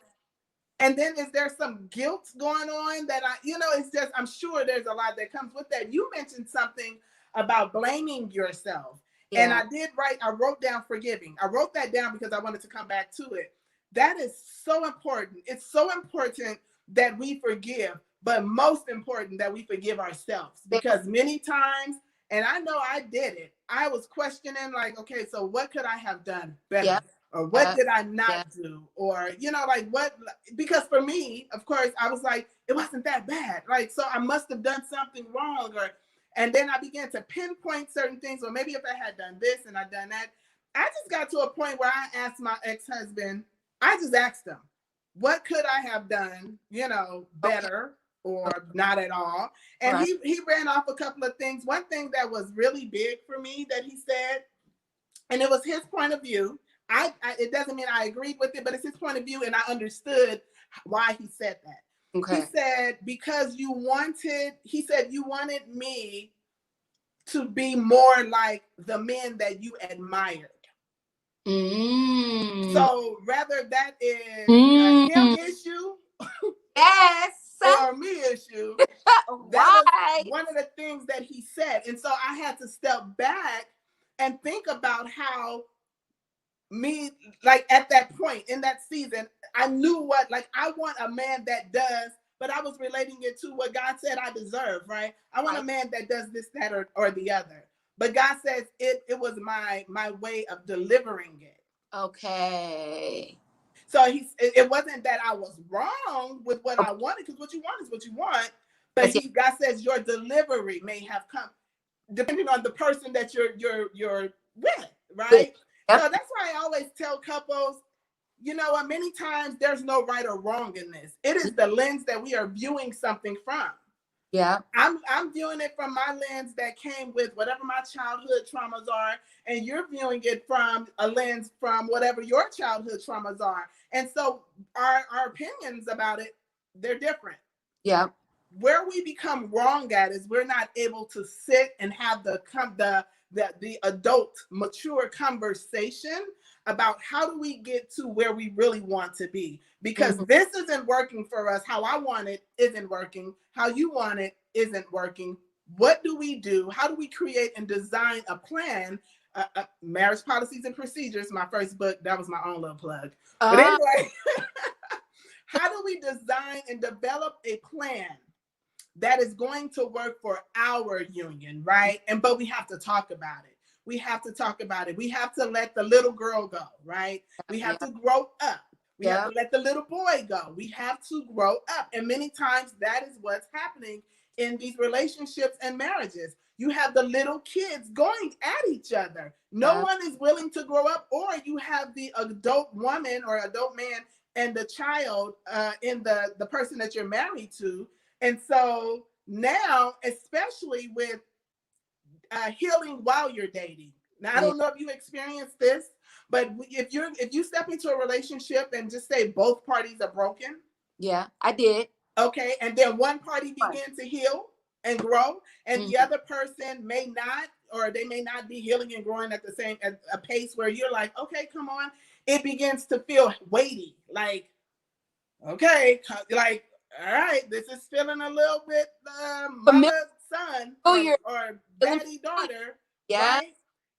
and then is there some guilt going on that it's just, I'm sure there's a lot that comes with that. You mentioned something about blaming yourself. Yeah. And I wrote down forgiving. I wrote that down because I wanted to come back to it. That is so important. It's so important that we forgive, but most important that we forgive ourselves, because many times, and I know I did it, I was questioning like, okay, so what could I have done better? Yeah. Or what did I not do? Or, like what, because for me, of course, I was like, it wasn't that bad. Like, so I must have done something wrong. And then I began to pinpoint certain things. Or maybe if I had done this and I'd done that, I just got to a point where I asked my ex-husband, I just asked him, what could I have done, better or not at all? And he ran off a couple of things. One thing that was really big for me that he said, and it was his point of view. It doesn't mean I agreed with it, but it's his point of view, and I understood why he said that. Okay. He said, because you wanted me to be more like the men that you admired. Mm. So rather that is a him issue, yes, or a me issue. That was one of the things that he said, and so I had to step back and think about how me, like at that point in that season, I knew I want a man that does, but I was relating it to what God said I deserve, right? I want a man that does this, that, or the other. But God says it was my way of delivering it. Okay. So it wasn't that I was wrong with what I wanted, because what you want is what you want. But God says your delivery may have come depending on the person that you're with, right? Yep. So that's why I always tell couples, many times there's no right or wrong in this. It is the lens that we are viewing something from. Yeah. I'm viewing it from my lens that came with whatever my childhood traumas are, and you're viewing it from a lens from whatever your childhood traumas are. And so our opinions about it, they're different. Yeah. Where we become wrong at is we're not able to sit and have the adult, mature conversation about how do we get to where we really want to be. Because this isn't working for us. How I want it isn't working. How you want it isn't working. What do we do? How do we create and design a plan? Marriage Policies and Procedures, my first book. That was my own little plug. But anyway, how do we design and develop a plan that is going to work for our union, right? But we have to talk about it. We have to talk about it. We have to let the little girl go, right? We have to grow up. We have Yeah. to let the little boy go. We have to grow up. And many times that is what's happening in these relationships and marriages. You have the little kids going at each other. No Yeah. one is willing to grow up, or you have the adult woman or adult man and the child in the person that you're married to. And so now, especially with healing while you're dating. Now, I Yeah. don't know if you experienced this, but if you step into a relationship and just say both parties are broken, Yeah. I did. okay, and then one party begin to heal and grow, and the Mm-hmm. other person may not, or they may not be healing and growing at the same at a pace where you're like, okay, come on, it begins to feel weighty, like okay, like all right, this is feeling a little bit Familiar. mother son Familiar. or Feeling daddy daughter, Yeah. right?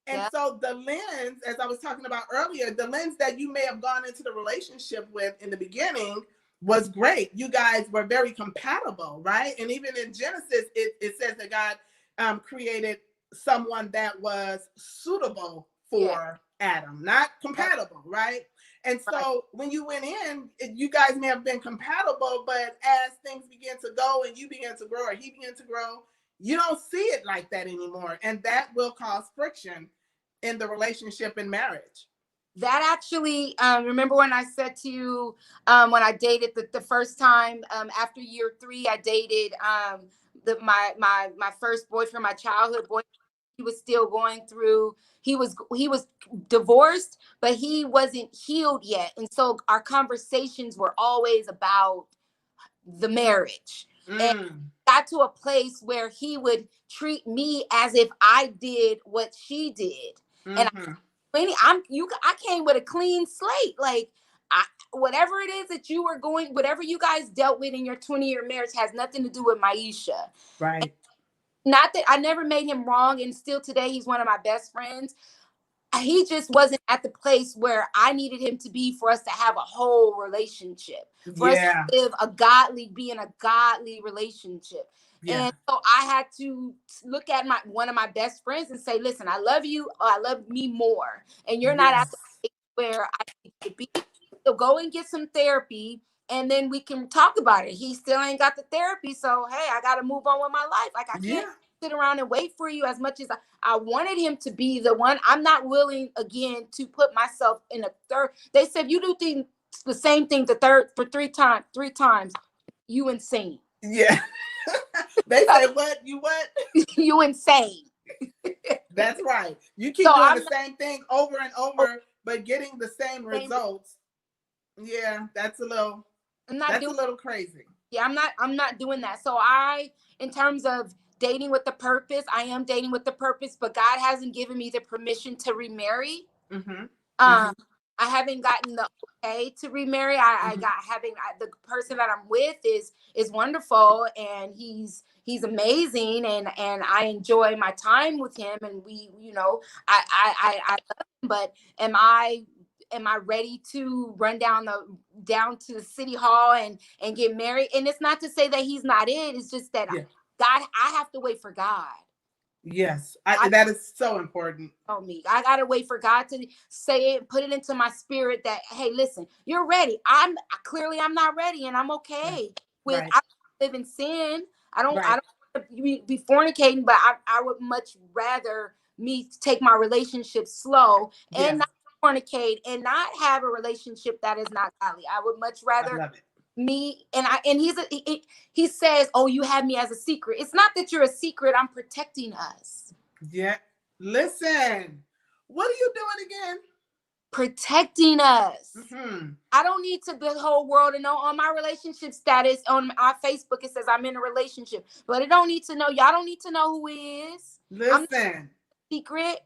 And Yeah. so the lens, as I was talking about earlier, the lens that you may have gone into the relationship with in the beginning was great. You guys were very compatible, right? And even in Genesis, it says that God created someone that was suitable Yeah. for Adam, not Right. compatible, right? And Right. so when you went in, you guys may have been compatible, but as things began to go and you began to grow or he began to grow, you don't see it like that anymore. And that will cause friction in the relationship and marriage. That actually, remember when I said to you, when I dated the first time, after year 3, I dated my first boyfriend, my childhood boyfriend. He was still going through. He was divorced, but he wasn't healed yet, and so our conversations were always about the marriage. And Mm, got to a place where he would treat me as if I did what she did, and mm-hmm. I came with a clean slate. Like whatever it is that you were going, whatever you guys dealt with in your 20-year marriage has nothing to do with Maisha. And Right. not that I never made him wrong, and still today he's one of my best friends. He just wasn't at the place where I needed him to be for us to have a whole relationship, for us to Yeah. be in a godly relationship. Yeah. And so I had to look at one of my best friends and say, listen, I love you, or I love me more. And you're not at the Yes. place where I need you to be. So go and get some therapy, and then we can talk about it. He still ain't got the therapy. So hey, I gotta move on with my life. Like I can't Yeah. sit around and wait for you as much as I wanted him to be the one. I'm not willing again to put myself in a third. They said you do the same thing the third for three times, you insane. Yeah. They say what? You what? You insane. That's right. You So keep doing the I'm not same thing over and over, but getting the same same. results. Yeah, I'm not that's doing. a little crazy. Yeah, I'm not doing that. So in terms of dating with the purpose, I am dating with the purpose, but God hasn't given me the permission to remarry. Mm-hmm. Um, Mm-hmm. I haven't gotten the okay to remarry. I Mm-hmm. got having the person that I'm with is wonderful, and he's amazing, and I enjoy my time with him, and we, I love him, but am I ready to run down to the city hall and get married? And it's not to say that he's not it. It's just that Yeah. God, I have to wait for God. Yes. I That is so important. on me. I gotta wait for God to say it, put it into my spirit that, hey, listen, you're ready. I'm not ready, and I'm Right. okay with Right. I don't live in sin. I Right. don't want to be fornicating, but I would much rather me take my relationship slow and Yes. not fornicate and not have a relationship that is not godly. I would much I rather love it. me and he says, oh, you have me as a secret. It's not that you're a secret. I'm protecting us. Yeah. Listen. What are you doing again? Protecting us. Mm-hmm. I don't need to the whole world to know. On my relationship status on my Facebook, it says I'm in a relationship, but it don't need to know. Y'all don't need to know who he is. I'm not Listen. secret.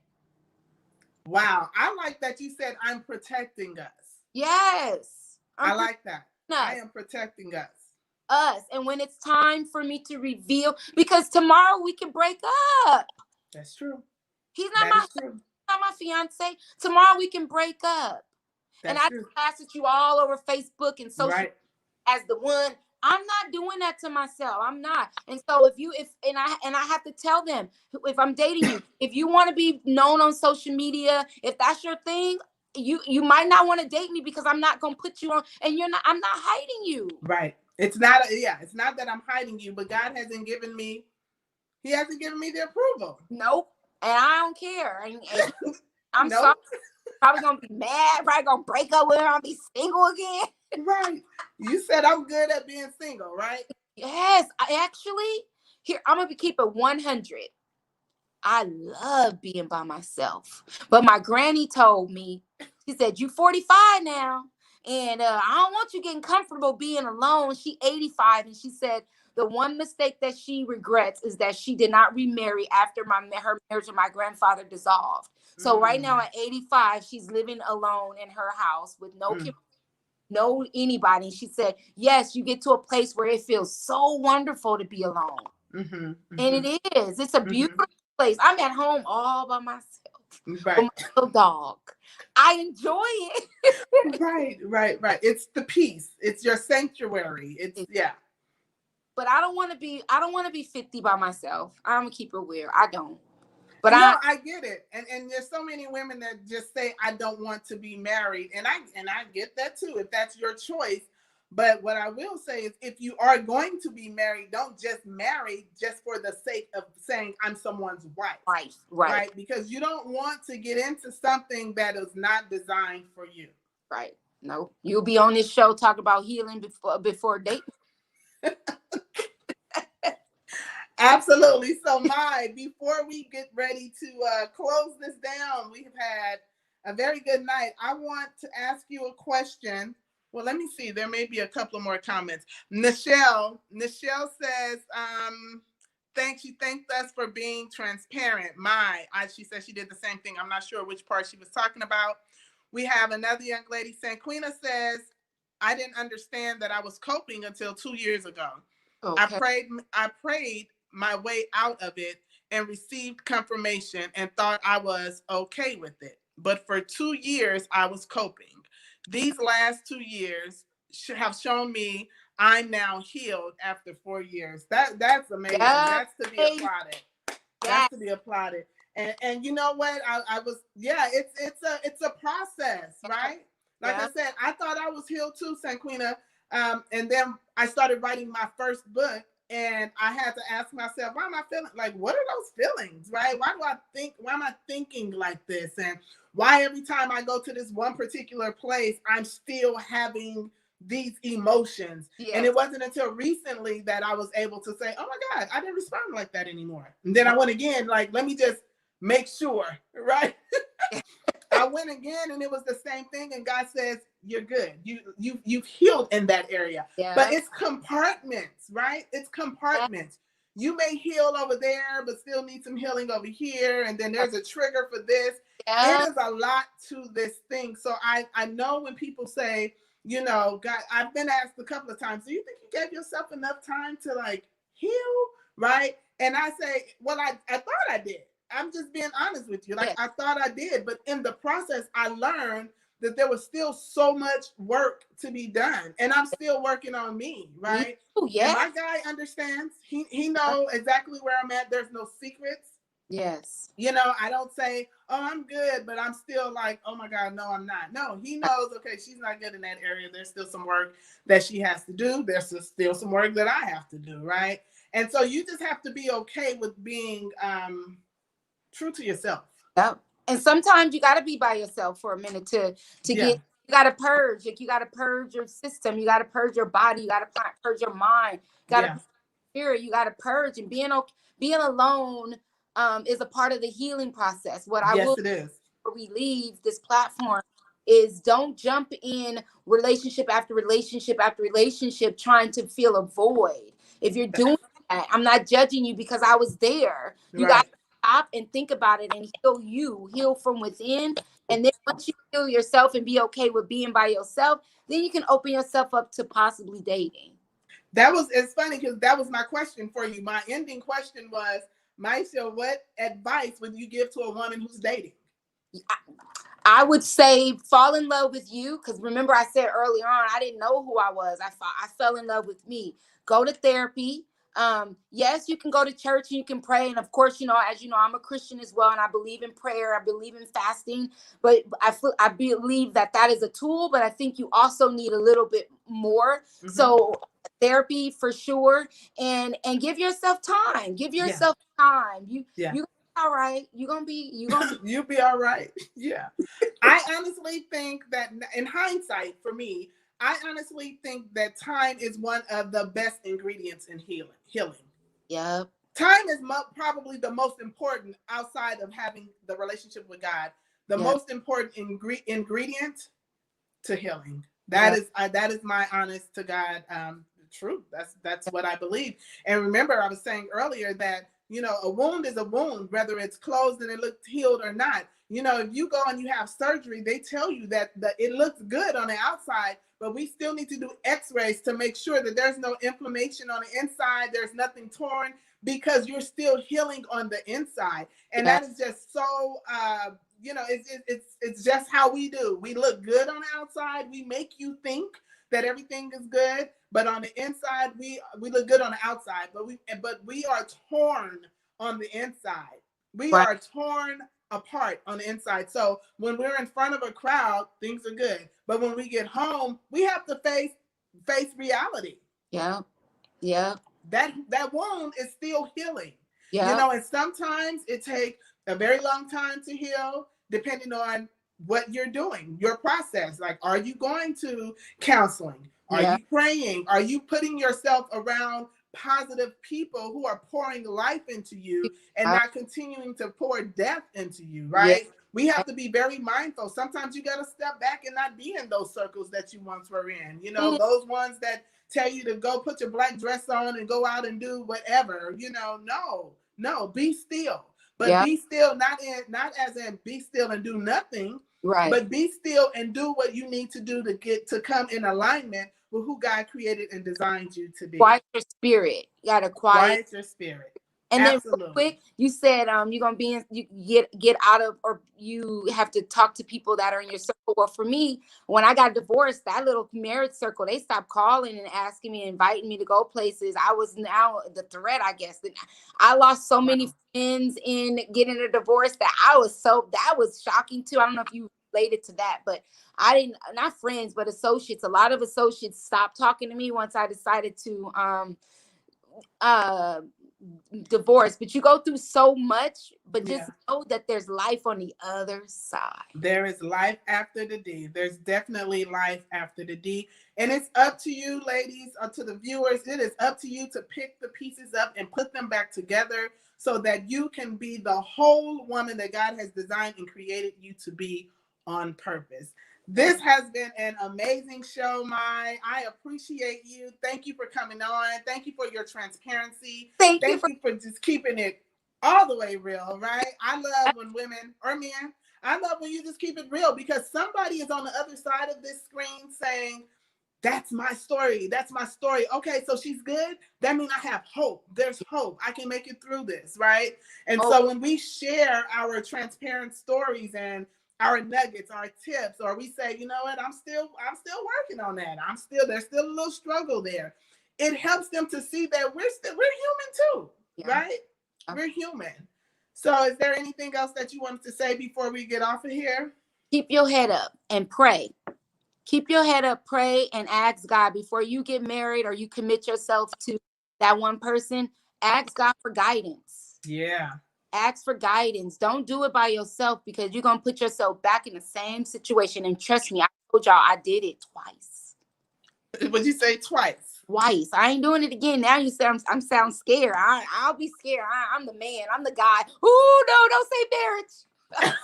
Wow. I like that you said I'm protecting us. Yes, I I'm like that. protecting I us. am protecting us. And when it's time for me to reveal, because tomorrow we can break up. That's true. He's not That my is true. not my fiance. Tomorrow we can break up. And That's I true. blasted you all over Facebook and social Right. as the one. I'm not doing that to myself. I'm not. And so if I have to tell them, if I'm dating you, if you want to be known on social media, if that's your thing, you might not want to date me because I'm not gonna put you on, and I'm not hiding you. Right. It's not. It's not that I'm hiding you, but God hasn't given me. He hasn't given me the approval. Nope. And I don't care. And I'm sorry. Nope. Probably gonna be mad. Probably gonna break up with her. I'll be single again. Right. You said I'm good at being single, right? Yes. I actually here. I'm gonna keep it 100. I love being by myself. But my granny told me, she said, you 45 now. And I don't want you getting comfortable being alone. She 85. And she said the one mistake that she regrets is that she did not remarry after her marriage with my grandfather dissolved. So right now at 85, she's living alone in her house with no anybody. She said, yes, you get to a place where it feels so wonderful to be alone. And it is. It's a beautiful place. I'm at home all by myself with my little dog. I enjoy it. Right. It's the peace. It's your sanctuary. Yeah. But I don't want to be 50 by myself. I'm gonna keep it weird. I don't. But no, I get it. And there's so many women that just say I don't want to be married. And I get that too, if that's your choice. But what I will say is if you are going to be married, don't just marry just for the sake of saying I'm someone's wife. Right. Because you don't want to get into something that is not designed for you. Right. No. You'll be on this show talking about healing before dating. Absolutely. So before we get ready to close this down, we have had a very good night. I want to ask you a question. Well, let me see. There may be a couple of more comments. Nichelle says, she thanked us for being transparent. She said she did the same thing. I'm not sure which part she was talking about. We have another young lady saying, Queena says, I didn't understand that I was coping until 2 years ago. Okay. I prayed my way out of it and received confirmation and thought I was okay with it. But for 2 years, I was coping. These last 2 years have shown me I'm now healed after 4 years. That's amazing. That's to be applauded. That's to be applauded. And you know what? I was, it's a process, right? Like I said, I thought I was healed too, Sanquina. And then I started writing my first book. And I had to ask myself, why am I feeling like, what are those feelings, right? Why am I thinking like this? And why every time I go to this one particular place, I'm still having these emotions. Yes. And it wasn't until recently that I was able to say, oh my God, I didn't respond like that anymore. And then I went again, like, let me just make sure, right? I went again and it was the same thing. And God says, you're good. You've healed in that area. Yeah. But it's compartments, right? It's compartments. Yeah. You may heal over there, but still need some healing over here. And then there's a trigger for this. Yeah. It is a lot to this thing. So I know when people say, God, I've been asked a couple of times, do you think you gave yourself enough time to like heal? Right. And I say, well, I thought I did. I'm just being honest with you. Like, I thought I did, but in the process, I learned that there was still so much work to be done, and I'm still working on me, right? Oh, yeah. And my guy understands. He knows exactly where I'm at. There's no secrets. Yes. I don't say, oh, I'm good, but I'm still like, oh my God, no, I'm not. No, he knows, okay, she's not good in that area. There's still some work that she has to do. There's still some work that I have to do, right? And so you just have to be okay with being true to yourself. Yep. And sometimes you got to be by yourself for a minute to get. You got to purge. Like, you got to purge your system. You got to purge your body. You got to purge your mind. You got to purge your spirit. You got to purge. And being alone is a part of the healing process. What I will, it is. Before we leave this platform, is don't jump in relationship after relationship after relationship trying to fill a void. If you're doing that, I'm not judging you because I was there. You got to stop and think about it and heal from within. And then once you heal yourself and be okay with being by yourself, then you can open yourself up to possibly dating. It's funny because that was my question for you. My ending question was, Maisha, what advice would you give to a woman who's dating? I would say fall in love with you. Because remember, I said earlier on, I didn't know who I was. I fell in love with me. Go to therapy. Yes, you can go to church and you can pray. And of course, as you know, I'm a Christian as well. And I believe in prayer. I believe in fasting, but I believe that is a tool, but I think you also need a little bit more. Mm-hmm. So therapy for sure. And give yourself time. Give yourself time. You all right. You're gonna be you'll be all right. Yeah. I honestly think that in hindsight, for me, I honestly think that time is one of the best ingredients in healing. Yep. Time is probably the most important outside of having the relationship with God. The most important ingredient to healing. That is my honest to God truth. That's what I believe. And remember, I was saying earlier that a wound is a wound, whether it's closed and it looks healed or not. If you go and you have surgery, they tell you that it looks good on the outside, but we still need to do x-rays to make sure that there's no inflammation on the inside, there's nothing torn, because you're still healing on the inside. And that is just so it's just how we do. We look good on the outside. We make you think that everything is good, but on the inside, we look good on the outside. But we are torn on the inside. We are torn apart on the inside. So when we're in front of a crowd, things are good. But when we get home, we have to face reality. Yeah. Yeah. That wound is still healing. Yeah. And sometimes it takes a very long time to heal, depending on what you're doing, your process. Like, are you going to counseling? Are you praying? Are you putting yourself around positive people who are pouring life into you and not continuing to pour death into you, right? Yeah. We have to be very mindful. Sometimes you got to step back and not be in those circles that you once were in. Those ones that tell you to go put your black dress on and go out and do whatever. No, be still. But be still, not as in be still and do nothing, right? But be still and do what you need to do to come in alignment with who God created and designed you to be. Quiet your spirit. You gotta quiet your spirit. And Absolutely. Then real quick, you said you're gonna be you get out of, or you have to talk to people that are in your circle. Well, for me, when I got divorced, that little marriage circle, they stopped calling and asking me, inviting me to go places. I was now the threat, I guess. I lost so many friends in getting a divorce that was shocking too. I don't know if you related to that, but I didn't, not friends, but associates. A lot of associates stopped talking to me once I decided to divorce. But you go through so much, but just know that there's life on the other side. There is life after the D. There's definitely life after the D. And it's up to you, ladies, or to the viewers. It is up to you to pick the pieces up and put them back together so that you can be the whole woman that God has designed and created you to be on purpose. This has been an amazing show, Mai. I appreciate you. Thank you for coming on. Thank you for your transparency. Thank you for just keeping it all the way real, right? I love when women or men, I love when you just keep it real, because somebody is on the other side of this screen saying, that's my story. That's my story. Okay, so she's good. That means I have hope. There's hope. I can make it through this, right? And so when we share our transparent stories and our nuggets, our tips, or we say, you know what, I'm still working on that. There's still a little struggle there. It helps them to see that we're human too, right? We're human. So is there anything else that you wanted to say before we get off of here? Keep your head up and pray. Keep your head up, pray, and ask God before you get married or you commit yourself to that one person. Ask God for guidance. Yeah. Ask for guidance. Don't do it by yourself, because you're going to put yourself back in the same situation. And trust me, I told y'all I did it twice. What'd you say? Twice? Twice. I ain't doing it again. Now you say I'm sound scared. I'll be scared. I'm the man. I'm the guy. Ooh, no, don't say marriage.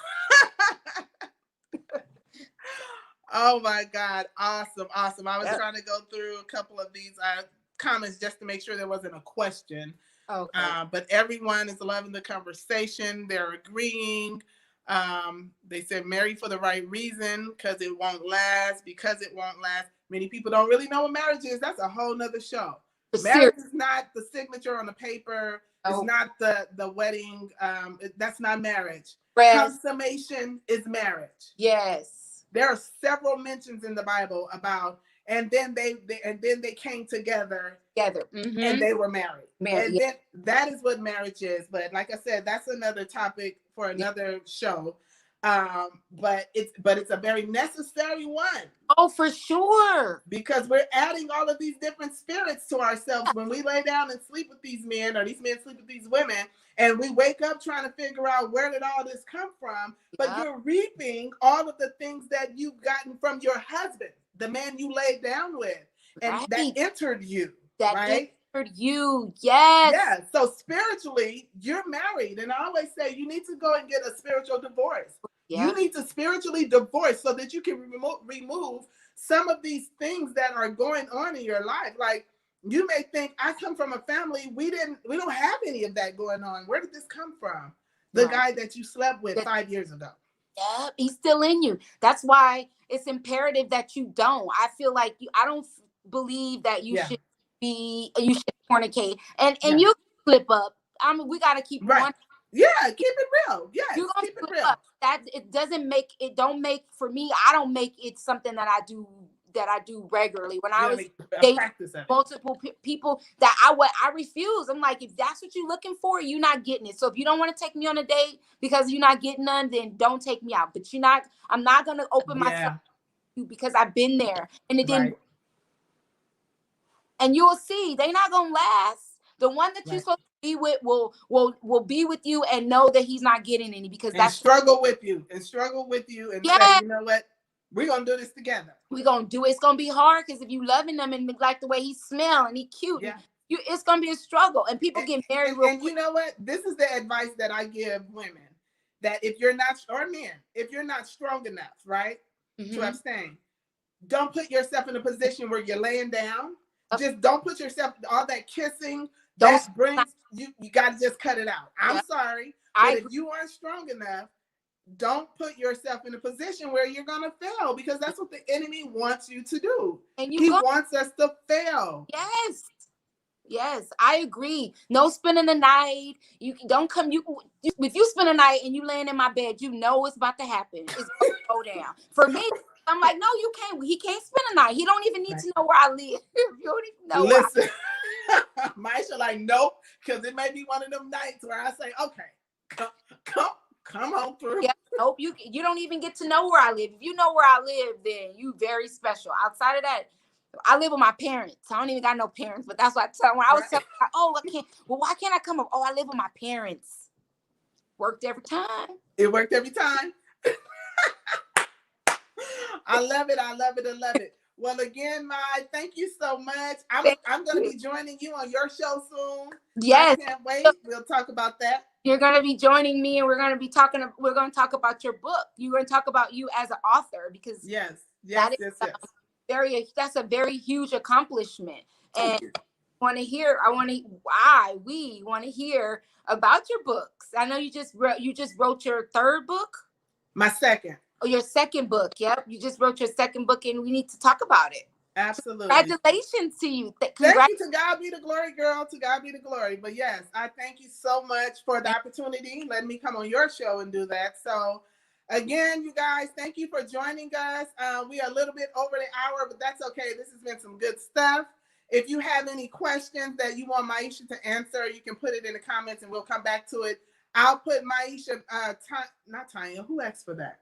Oh my God. Awesome. Awesome. I was trying to go through a couple of these comments just to make sure there wasn't a question. Okay. But everyone is loving the conversation. They're agreeing. They said marry for the right reason, because it won't last. Many people don't really know what marriage is. That's a whole nother show. Marriage is not the signature on the paper. It's not the wedding. That's not marriage. Consummation is marriage. Yes. There are several mentions in the Bible about, and then they came together and Mm-hmm. they were married. And Yeah. then that is what marriage is. But like I said, that's another topic for another show. But it's a very necessary one. Oh, for sure. Because we're adding all of these different spirits to ourselves when we lay down and sleep with these men, or these men sleep with these women, and we wake up trying to figure out where did all this come from. But you're reaping all of the things that you've gotten from your husband, the man you laid down with, and that entered you. That right? entered you. Yes. Yeah. So spiritually, you're married. And I always say you need to go and get a spiritual divorce. Yeah. You need to spiritually divorce so that you can remove some of these things that are going on in your life. Like, you may think, I come from a family, we don't have any of that going on. Where did this come from? The guy that you slept with 5 years ago. Yeah, he's still in you. That's why it's imperative that you don't. I feel like I don't believe that you should fornicate. And you slip up. I mean, we gotta keep one. Yeah, keep it real. Yeah, keep it real. That it doesn't make it. Don't make, for me, I don't make it something that I do regularly. When I was dating multiple people, that I refuse. I'm like, if that's what you're looking for, you're not getting it. So if you don't want to take me on a date because you're not getting none, then don't take me out. But I'm not gonna open myself to you, because I've been there and it didn't. And you'll see, they're not gonna last. The one that you're supposed to be with will be with you and know that he's not getting any, because that's struggle with you and say, you know what, we're gonna do this together. We're gonna do it. It's gonna be hard, because if you loving them and like the way he smell and he cute, it's gonna be a struggle. And people get married real quick. You know what? This is the advice that I give women, that if you're not, or men, if you're not strong enough, right, to abstain, don't put yourself in a position where you're laying down. Just don't put yourself, all that kissing, that brings, you got to just cut it out. I'm sorry. But if you aren't strong enough, don't put yourself in a position where you're going to fail, because that's what the enemy wants you to do. And he wants us to fail. Yes. Yes, I agree. No spending the night. You don't come. If you spend a night and you laying in my bed, you know it's about to happen. It's going to go down. For me, I'm like, no, you can't. He can't spend a night. He don't even need to know where I live. You don't even know. Listen, Maisha, like, nope, because it may be one of them nights where I say, okay, come on through. Yeah, nope. You don't even get to know where I live. If you know where I live, then you very special. Outside of that, I live with my parents. I don't even got no parents, but that's what I tell them. When I was telling them, oh, I can't. Well, why can't I come up? Oh, I live with my parents. Worked every time. It worked every time. I love it. I love it. I love it. Well, again, Mai, thank you so much. I'm going to be joining you on your show soon. Yes. I can't wait. We'll talk about that. You're going to be joining me, and we're going to talk about your book. You're going to talk about you as an author, because that's a very huge accomplishment. And we want to hear about your books. I know you just wrote your third book. My second. Oh, your second book. Yep. You just wrote your second book, and we need to talk about it. Absolutely. Congratulations to you. Thank you. To God be the glory, girl. To God be the glory. But yes, I thank you so much for the opportunity. Let me come on your show and do that. So again, you guys, thank you for joining us. We are a little bit over the hour, but that's okay. This has been some good stuff. If you have any questions that you want Maisha to answer, you can put it in the comments and we'll come back to it. I'll put Maisha, not Tanya, who asked for that?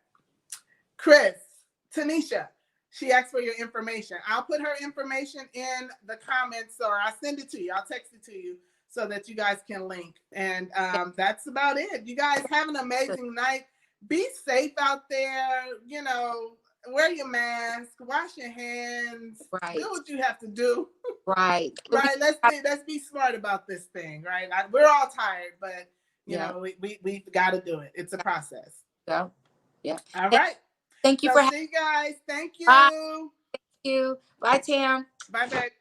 Chris, Tanisha, she asked for your information. I'll put her information in the comments, or I'll send it to you. I'll text it to you so that you guys can link. And that's about it. You guys have an amazing night. Be safe out there. You know, wear your mask, wash your hands, do what you have to do. Right. Let's be smart about this thing, right? We're all tired, but you know, we've got to do it. It's a process. Yeah. All right. Thank you for having me, guys. Thank you. Bye. Thank you. Bye, Tam. Bye, babe.